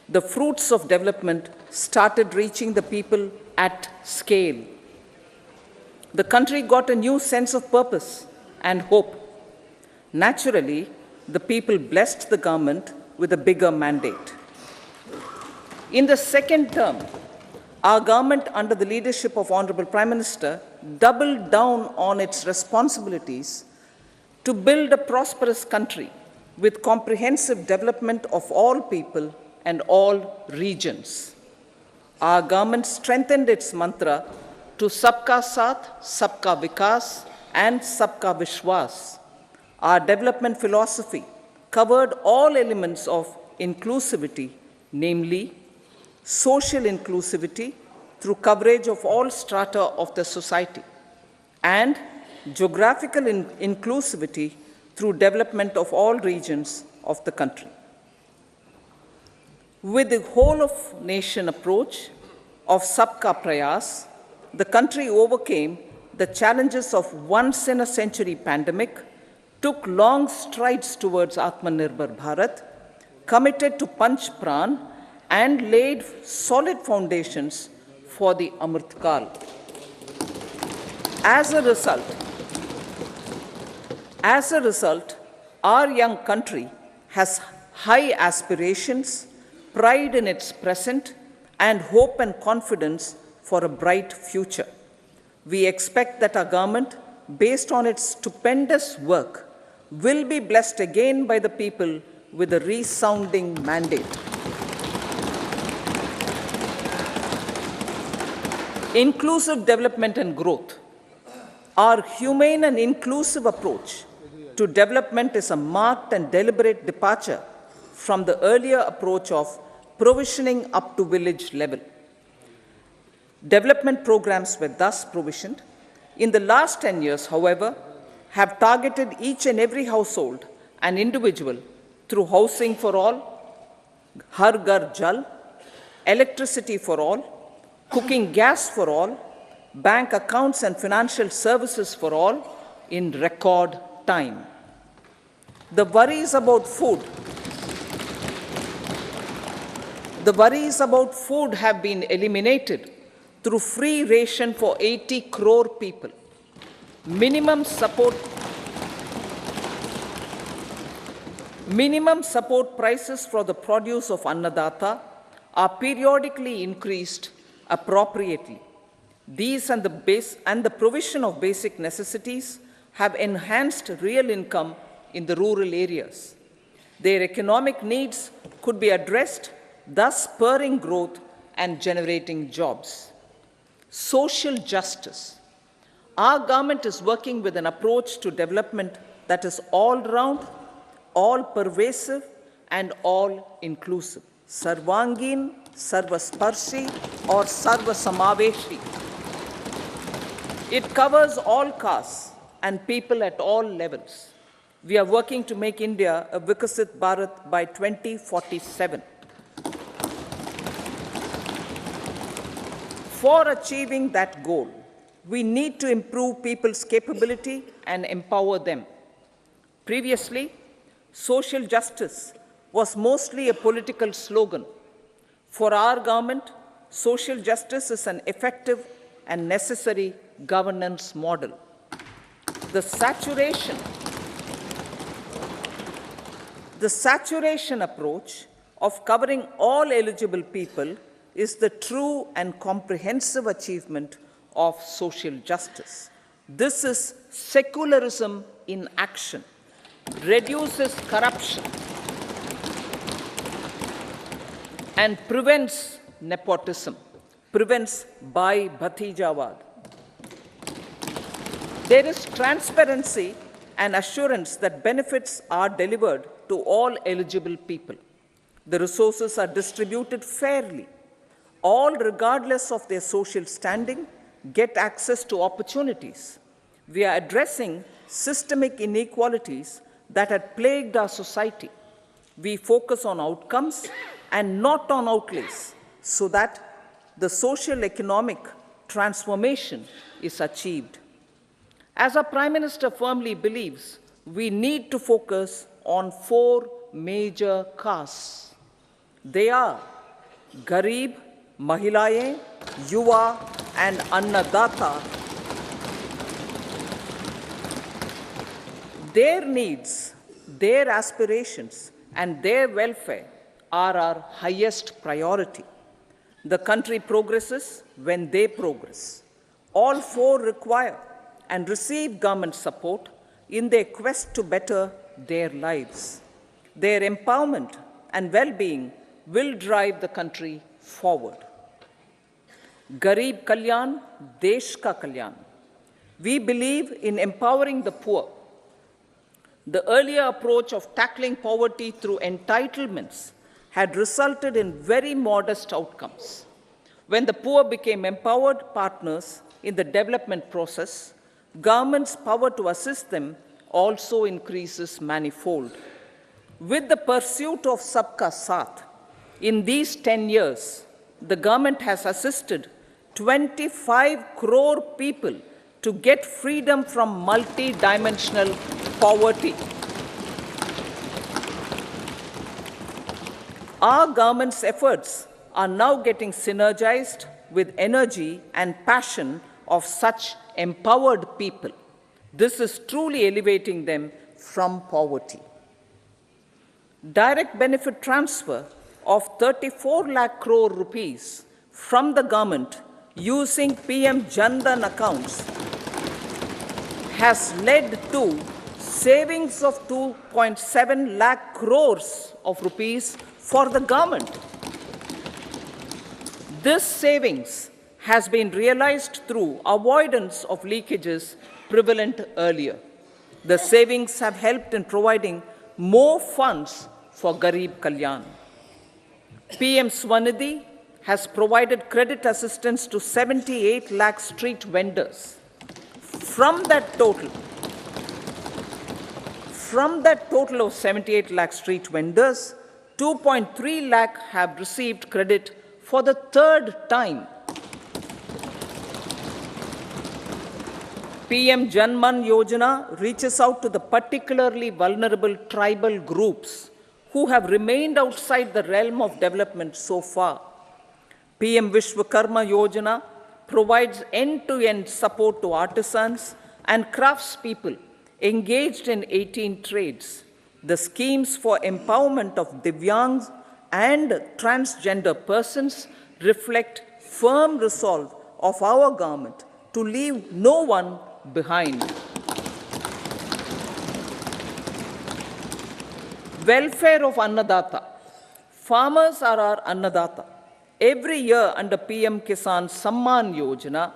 The fruits of development started reaching the people at scale. The country got a new sense of purpose and hope. Naturally, the people blessed the government with a bigger mandate. In the second term, our government, under the leadership of Honorable Prime Minister, doubled down on its responsibilities to build a prosperous country with comprehensive development of all people and all regions. our government strengthened its mantra to Sabka Saath, Sabka Vikas and Sabka Vishwas. Our development philosophy covered all elements of inclusivity, namely social inclusivity through coverage of all strata of the society, and geographical inclusivity through development of all regions of the country. With the whole of nation approach of Sabka Prayas, the country overcame the challenges of once-in-a-century pandemic, took long strides towards Atmanirbhar Bharat, committed to Panch Pran, and laid solid foundations for the Amrit Kal. As a result, our young country has high aspirations, pride in its present, and hope and confidence for a bright future. We expect that our government, based on its stupendous work, will be blessed again by the people with a resounding mandate. Inclusive development and growth. Our humane and inclusive approach to development is a marked and deliberate departure from the earlier approach of provisioning up to village level. Development programs were thus provisioned. In the last 10 years, however, have targeted each and every household and individual through housing for all, Har Ghar Jal, electricity for all, cooking gas for all, bank accounts and financial services for all in record time. The worries about food have been eliminated through free ration for 80 crore people. Minimum support prices for the produce of Annadata are periodically increased appropriately. These and the provision of basic necessities have enhanced real income in the rural areas. Their economic needs could be addressed, thus spurring growth and generating jobs. Social justice. Our government is working with an approach to development that is all-round, all-pervasive, and all-inclusive. Sarvangin, Sarvasparshi, or Sarvasamaveshi. It covers all castes and people at all levels. We are working to make India a Vikasit Bharat by 2047. For achieving that goal, we need to improve people's capability and empower them. Previously, social justice was mostly a political slogan. For our government, social justice is an effective and necessary governance model. The saturation approach of covering all eligible people is the true and comprehensive achievement of social justice. This is secularism in action, reduces corruption, and prevents nepotism, prevents Bhai Bhatijawad. There is transparency and assurance that benefits are delivered to all eligible people. The resources are distributed fairly. All, regardless of their social standing, get access to opportunities. We are addressing systemic inequalities that had plagued our society. We focus on outcomes and not on outlays so that the social economic transformation is achieved. As our Prime Minister firmly believes, we need to focus on 4 major castes. They are Garib, Mahilaye, Yuva, and Annadata. Their needs, their aspirations, and their welfare are our highest priority. The country progresses when they progress. All 4 require and receive government support in their quest to better their lives. Their empowerment and well-being will drive the country forward. Garib Kalyan, Desh Ka Kalyan. We believe in empowering the poor. The earlier approach of tackling poverty through entitlements had resulted in very modest outcomes. When the poor became empowered partners in the development process, government's power to assist them also increases manifold. With the pursuit of Sabka Saath, in these 10 years, the government has assisted 25 crore people to get freedom from multi-dimensional poverty. Our government's efforts are now getting synergized with energy and passion of such empowered people. This is truly elevating them from poverty. Direct benefit transfer of 34 lakh crore rupees from the government using PM Jan Dhan accounts has led to savings of 2.7 lakh crores of rupees for the government. This savings has been realized through avoidance of leakages prevalent earlier. The savings have helped in providing more funds for Garib Kalyan. PM Swanidhi has provided credit assistance to 78 lakh street vendors. From that total of 78 lakh street vendors, 2.3 lakh have received credit for the third time. PM Janman Yojana reaches out to the particularly vulnerable tribal groups who have remained outside the realm of development so far. PM Vishwakarma Yojana provides end-to-end support to artisans and craftspeople engaged in 18 trades. The schemes for empowerment of Divyangs and transgender persons reflect firm resolve of our government to leave no one behind. Welfare of Annadata. Farmers are our Annadata. Every year under PM Kisan Samman Yojana,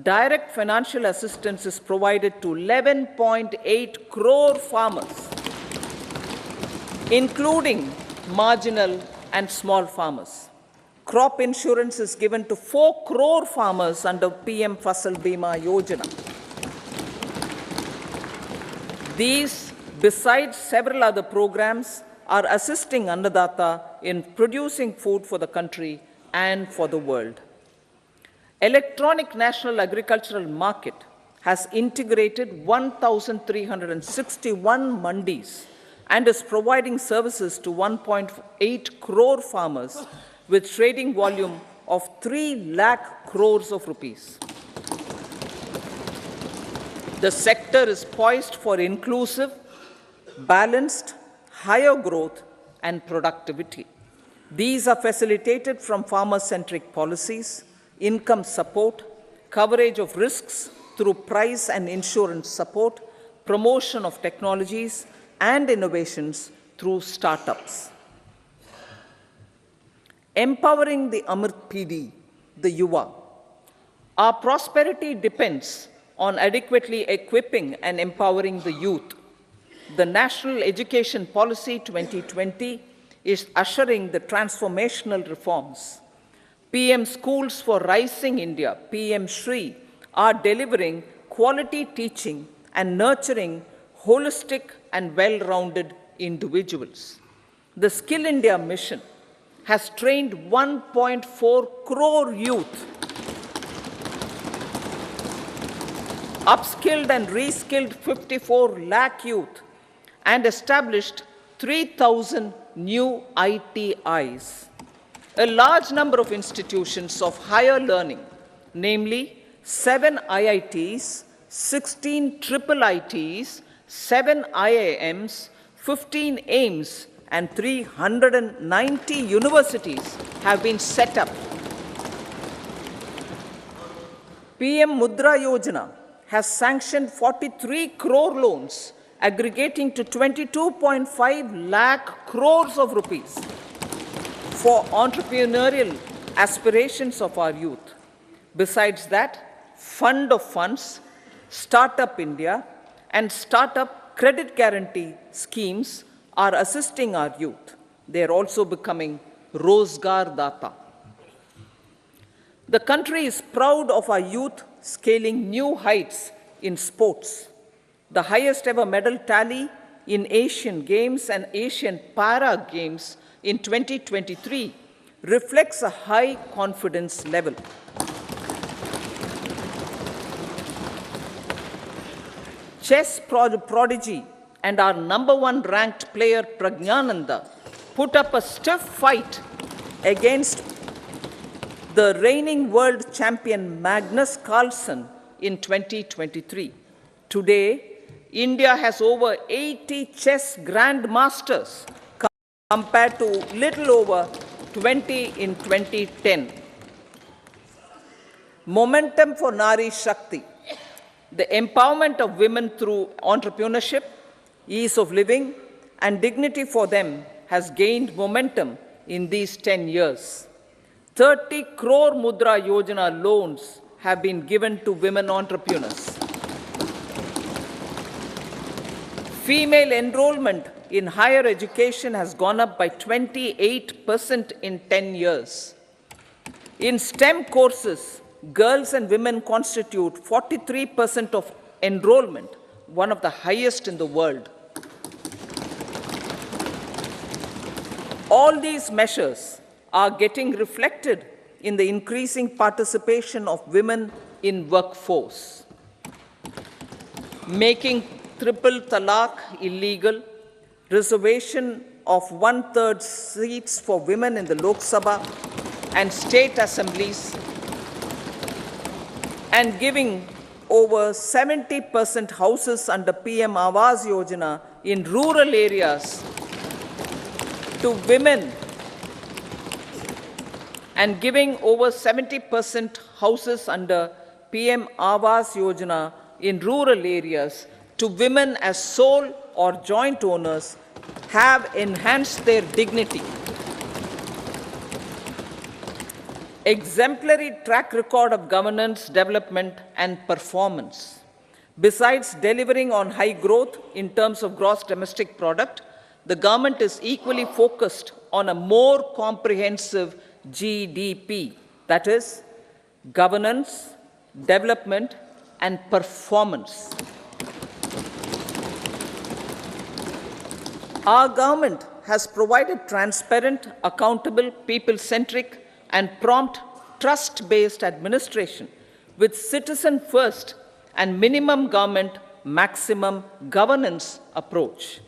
direct financial assistance is provided to 11.8 crore farmers, including marginal and small farmers. Crop insurance is given to 4 crore farmers under PM Fasal Bima Yojana. These, besides several other programs, are assisting Annadata in producing food for the country and for the world. Electronic National Agricultural Market has integrated 1,361 mandis and is providing services to 1.8 crore farmers with trading volume of 3 lakh crores of rupees. The sector is poised for inclusive, balanced, higher growth and productivity. These are facilitated from farmer-centric policies, income support, coverage of risks through price and insurance support, promotion of technologies and innovations through startups. Empowering the Amrit PD, the Yuva. Our prosperity depends on adequately equipping and empowering the youth. The National Education Policy 2020 is ushering the transformational reforms. PM Schools for Rising India, PM Shri, are delivering quality teaching and nurturing holistic and well-rounded individuals. The Skill India mission has trained 1.4 crore youth, upskilled and reskilled 54 lakh youth, and established 3,000 new ITIs. A large number of institutions of higher learning, namely 7 IITs, 16 triple ITs, 7 IIMs, 15 AIMS, and 390 universities have been set up. PM Mudra Yojana has sanctioned 43 crore loans aggregating to 22.5 lakh crores of rupees for entrepreneurial aspirations of our youth. Besides that, Fund of Funds, Startup India, and Startup Credit Guarantee schemes are assisting our youth. They are also becoming Rozgar Data. The country is proud of our youth scaling new heights in sports. The highest ever medal tally in Asian Games and Asian Para Games in 2023 reflects a high confidence level. Chess prodigy and our #1 ranked player Pragyananda put up a stiff fight against the reigning world champion Magnus Carlsen in 2023. Today, India has over 80 chess grandmasters compared to little over 20 in 2010. Momentum for Nari Shakti, the empowerment of women through entrepreneurship, ease of living, and dignity for them has gained momentum in these 10 years. 30 crore Mudra Yojana loans have been given to women entrepreneurs. Female enrollment in higher education has gone up by 28% in 10 years. In STEM courses, girls and women constitute 43% of enrollment, one of the highest in the world. All these measures are getting reflected in the increasing participation of women in workforce. Making triple talaq illegal, reservation of 1/3 seats for women in the Lok Sabha and state assemblies, and giving over 70% houses under PM Awas Yojana in rural areas to women, and giving over 70% houses under PM Awas Yojana in rural areas to women as sole or joint owners have enhanced their dignity. Exemplary track record of governance, development, and performance. Besides delivering on high growth in terms of gross domestic product, the government is equally focused on a more comprehensive GDP, that is, governance, development, and performance. Our government has provided transparent, accountable, people-centric, and prompt, trust-based administration with citizen first and minimum government, maximum governance approach.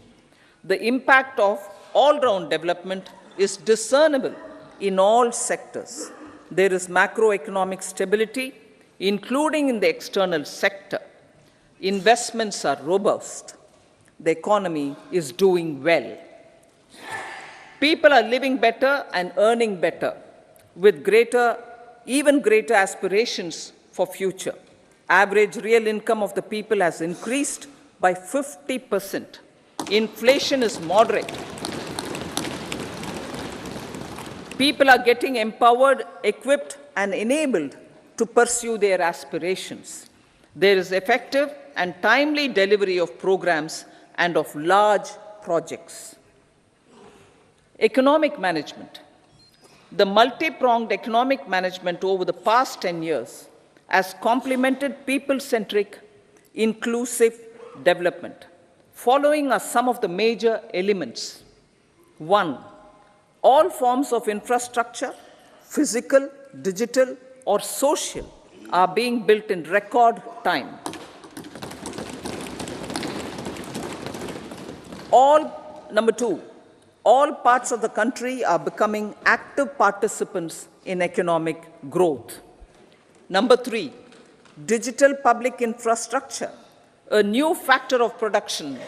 The impact of all-round development is discernible in all sectors. There is macroeconomic stability, including in the external sector. Investments are robust. The economy is doing well. People are living better and earning better, with even greater aspirations for future. Average real income of the people has increased by 50%. Inflation is moderate. People are getting empowered, equipped, and enabled to pursue their aspirations. There is effective and timely delivery of programs and of large projects. Economic management. The multi-pronged economic management over the past 10 years has complemented people-centric, inclusive development. Following are some of the major elements. 1. All forms of infrastructure, physical, digital, or social, are being built in record time. Number 2, all parts of the country are becoming active participants in economic growth. Number 3, digital public infrastructure, a new factor of production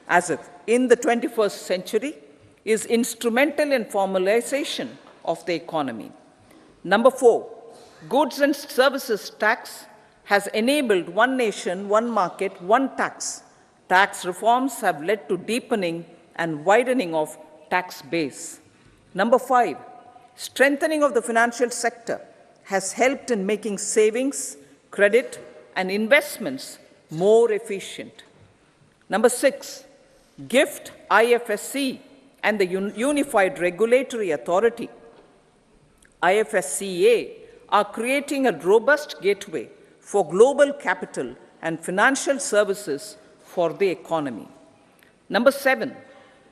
as if in the 21st century, is instrumental in formalization of the economy. Number 4, goods and services tax has enabled one nation, one market, one tax. Tax reforms have led to deepening and widening of tax base. Number 5, strengthening of the financial sector has helped in making savings, credit, and investments more efficient. Number 6, GIFT, IFSC, and the Unified Regulatory Authority, IFSCA, are creating a robust gateway for global capital and financial services for the economy. Number 7,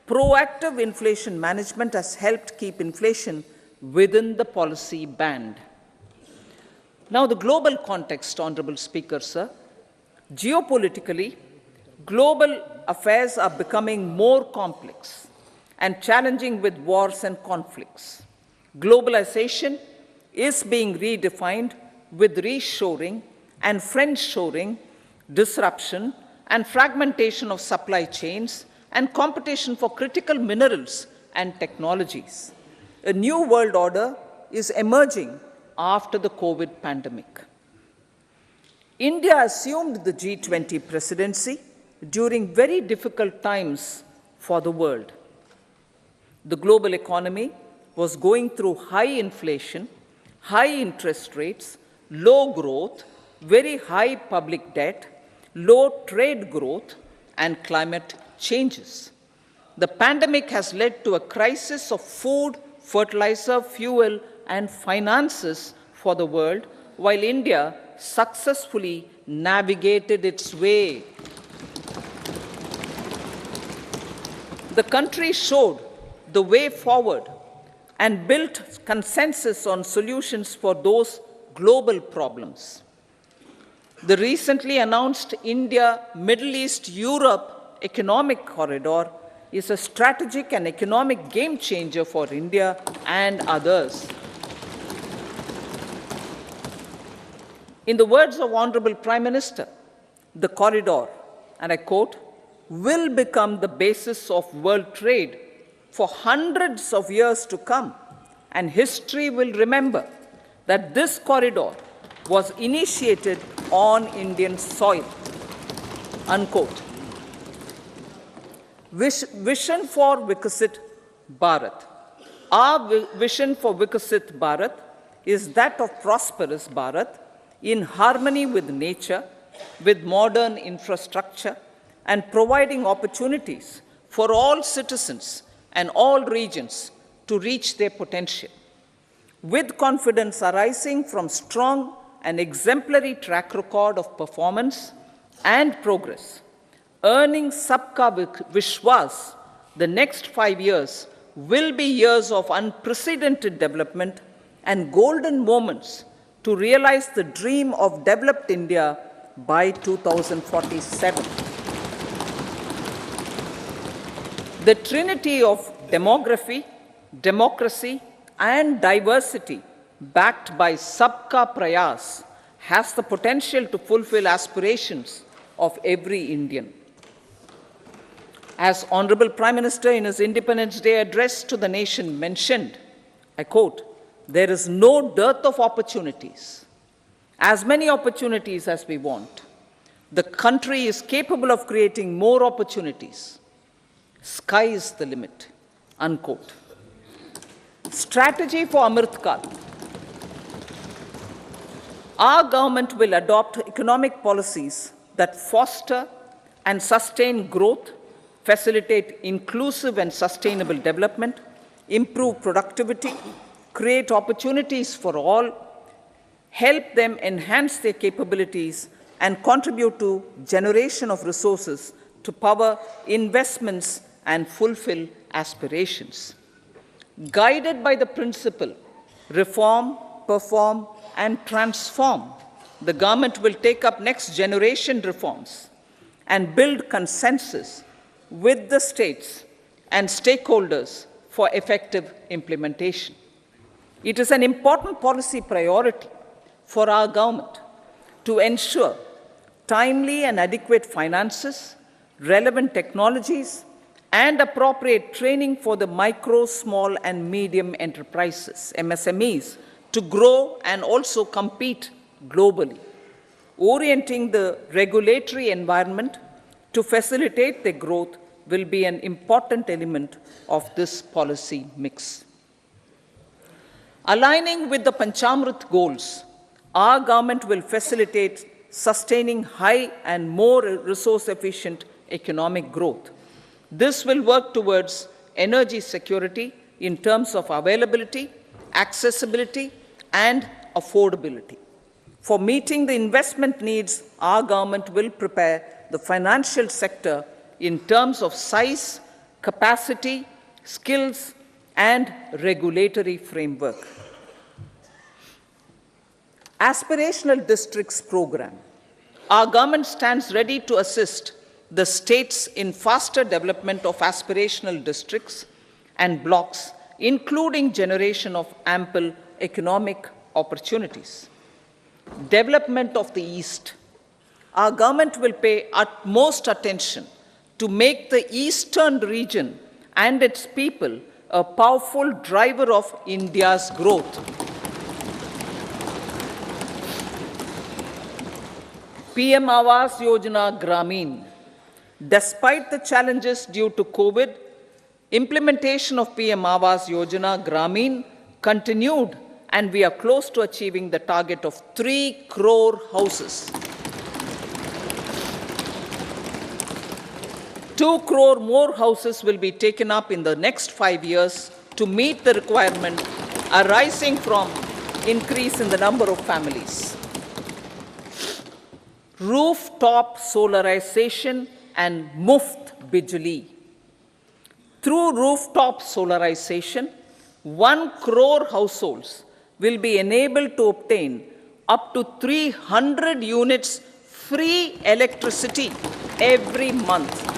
proactive inflation management has helped keep inflation within the policy band. Now, the global context, Honorable Speaker, sir. Geopolitically, global affairs are becoming more complex and challenging with wars and conflicts. Globalization is being redefined with reshoring and friendshoring, disruption and fragmentation of supply chains, and competition for critical minerals and technologies. A new world order is emerging after the COVID pandemic. India assumed the G20 presidency during very difficult times for the world. The global economy was going through high inflation, high interest rates, low growth, very high public debt, low trade growth, and climate changes. The pandemic has led to a crisis of food, fertilizer, fuel, and finances for the world, while India successfully navigated its way. The country showed the way forward and built consensus on solutions for those global problems. The recently announced India-Middle East-Europe economic corridor is a strategic and economic game changer for India and others. In the words of Honorable Prime Minister, the corridor, and I quote, will become the basis of world trade for hundreds of years to come, and history will remember that this corridor was initiated on Indian soil, unquote. Vision for Vikasit Bharat. Our vision for Vikasit Bharat is that of prosperous Bharat in harmony with nature, with modern infrastructure, and providing opportunities for all citizens and all regions to reach their potential. With confidence arising from strong and exemplary track record of performance and progress, earning Sabka Vishwas, the next 5 years will be years of unprecedented development and golden moments to realize the dream of developed India by 2047. The trinity of demography, democracy, and diversity backed by Sabka Prayas has the potential to fulfill aspirations of every Indian. As Honorable Prime Minister in his Independence Day address to the nation mentioned, I quote, there is no dearth of opportunities, as many opportunities as we want. The country is capable of creating more opportunities. Sky is the limit, unquote. Strategy for Amrit Kal. Our government will adopt economic policies that foster and sustain growth, facilitate inclusive and sustainable development, improve productivity, create opportunities for all, help them enhance their capabilities, and contribute to generation of resources to power investments and fulfill aspirations. Guided by the principle, reform, perform, and transform, the government will take up next generation reforms and build consensus with the states and stakeholders for effective implementation. It is an important policy priority for our government to ensure timely and adequate finances, relevant technologies, and appropriate training for the micro, small, and medium enterprises, MSMEs, to grow and also compete globally. Orienting the regulatory environment to facilitate their growth will be an important element of this policy mix. Aligning with the Panchamrit goals, our government will facilitate sustaining high and more resource-efficient economic growth. This will work towards energy security in terms of availability, accessibility, and affordability. For meeting the investment needs, our government will prepare the financial sector in terms of size, capacity, skills, and regulatory framework. Aspirational Districts Program. Our government stands ready to assist the states in faster development of aspirational districts and blocks, including generation of ample economic opportunities. Development of the East. Our government will pay utmost attention to make the eastern region and its people a powerful driver of India's growth. PM Awas Yojana Gramin. Despite the challenges due to COVID, implementation of PM Awas Yojana Gramin continued, and we are close to achieving the target of 3 crore houses. 2 crore more houses will be taken up in the next 5 years to meet the requirement arising from increase in the number of families. Rooftop solarization and Muft Bijli. Through rooftop solarization, 1 crore households will be enabled to obtain up to 300 units free electricity every month.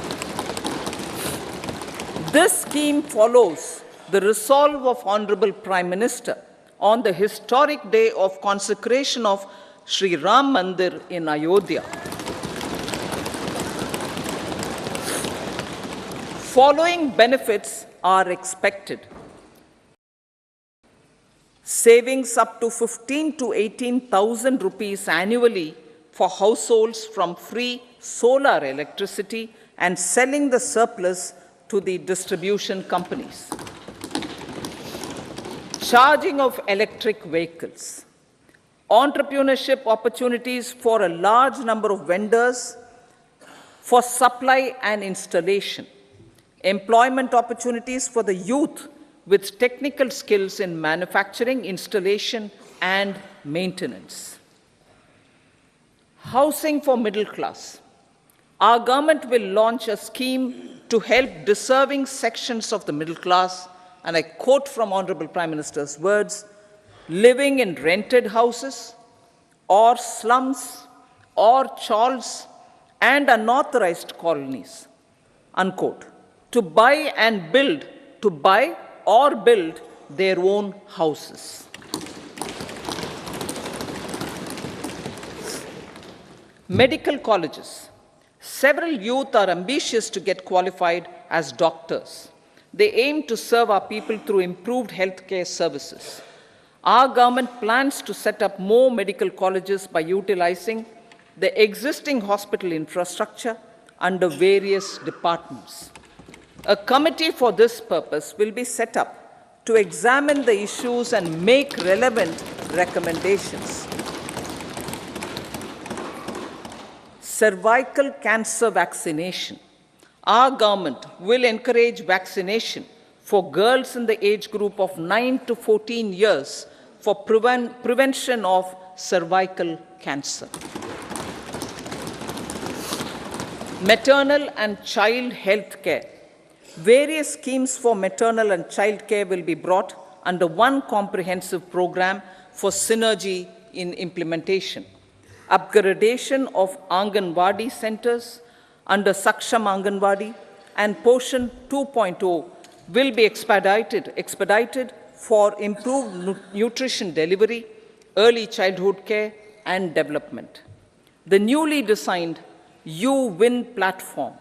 This scheme follows the resolve of Honorable Prime Minister on the historic day of consecration of Sri Ram Mandir in Ayodhya. Following benefits are expected. Savings up to 15 to 18,000 rupees annually for households from free solar electricity and selling the surplus to the distribution companies. Charging of electric vehicles. Entrepreneurship opportunities for a large number of vendors for supply and installation. Employment opportunities for the youth with technical skills in manufacturing, installation, and maintenance. Housing for middle class. Our government will launch a scheme to help deserving sections of the middle class, and I quote from Honorable Prime Minister's words, living in rented houses or slums or chawls and unauthorized colonies, unquote, to buy or build their own houses. Medical colleges. Several youth are ambitious to get qualified as doctors. They aim to serve our people through improved healthcare services. Our government plans to set up more medical colleges by utilizing the existing hospital infrastructure under various departments. A committee for this purpose will be set up to examine the issues and make relevant recommendations. Cervical cancer vaccination. Our government will encourage vaccination for girls in the age group of 9 to 14 years for prevention of cervical cancer. Maternal and child health care. Various schemes for maternal and child care will be brought under one comprehensive program for synergy in implementation. Upgradation of Anganwadi centers under Saksham Anganwadi and Poshan 2.0 will be expedited for improved nutrition delivery, early childhood care, and development. The newly designed U-Win platform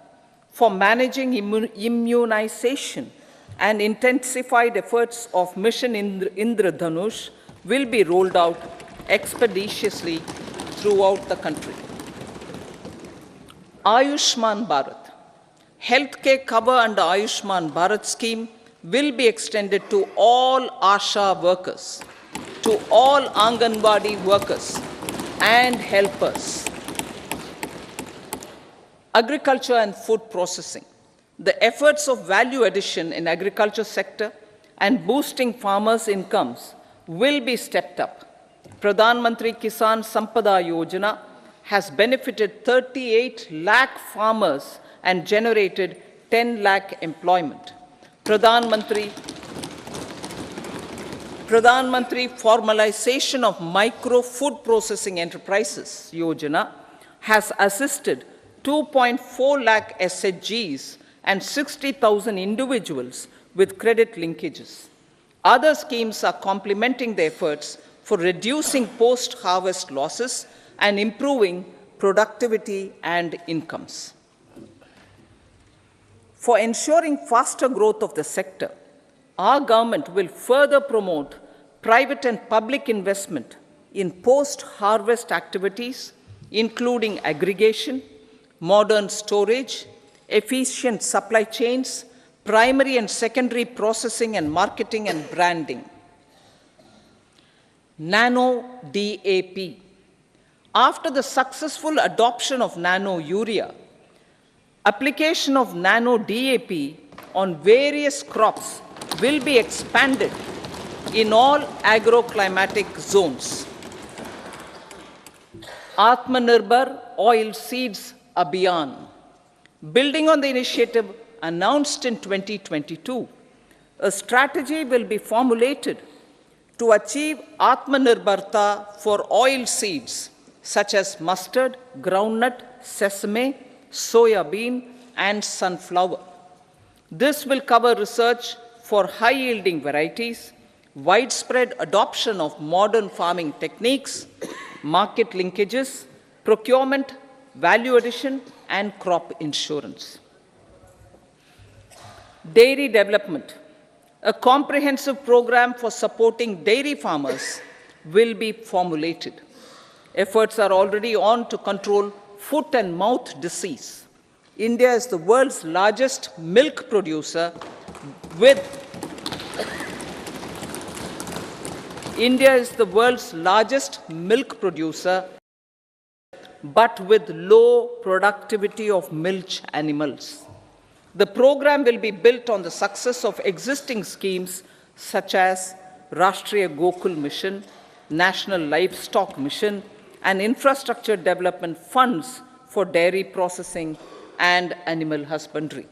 for managing immunization and intensified efforts of Mission Indradhanush will be rolled out expeditiously throughout the country. Ayushman Bharat. Healthcare cover under Ayushman Bharat scheme will be extended to all ASHA workers to all Anganwadi workers and helpers. Agriculture and food processing. The efforts of value addition in agriculture sector and boosting farmers' incomes will be stepped up. Pradhan Mantri Kisan Sampada Yojana has benefited 38 lakh farmers and generated 10 lakh employment. Pradhan Mantri Formalization of Micro Food Processing Enterprises Yojana has assisted 2.4 lakh SHGs and 60,000 individuals with credit linkages. Other schemes are complementing the efforts for reducing post-harvest losses and improving productivity and incomes. For ensuring faster growth of the sector, our government will further promote private and public investment in post-harvest activities, including aggregation, modern storage, efficient supply chains, primary and secondary processing and marketing and branding. Nano DAP. After the successful adoption of nano urea, application of nano DAP on various crops will be expanded in all agroclimatic zones. Atmanirbhar Oilseeds Abhiyan. Building on the initiative announced in 2022, a strategy will be formulated to achieve Atmanirbharta for oil seeds such as mustard, groundnut, sesame, soya bean, and sunflower. This will cover research for high-yielding varieties, widespread adoption of modern farming techniques, market linkages, procurement, value addition, and crop insurance. Dairy development. A comprehensive program for supporting dairy farmers will be formulated. Efforts are already on to control foot and mouth disease. India is the world's largest milk producer with but with low productivity of milch animals. The program will be built on the success of existing schemes such as Rashtriya Gokul Mission, National Livestock Mission, and infrastructure development funds for dairy processing and animal husbandry.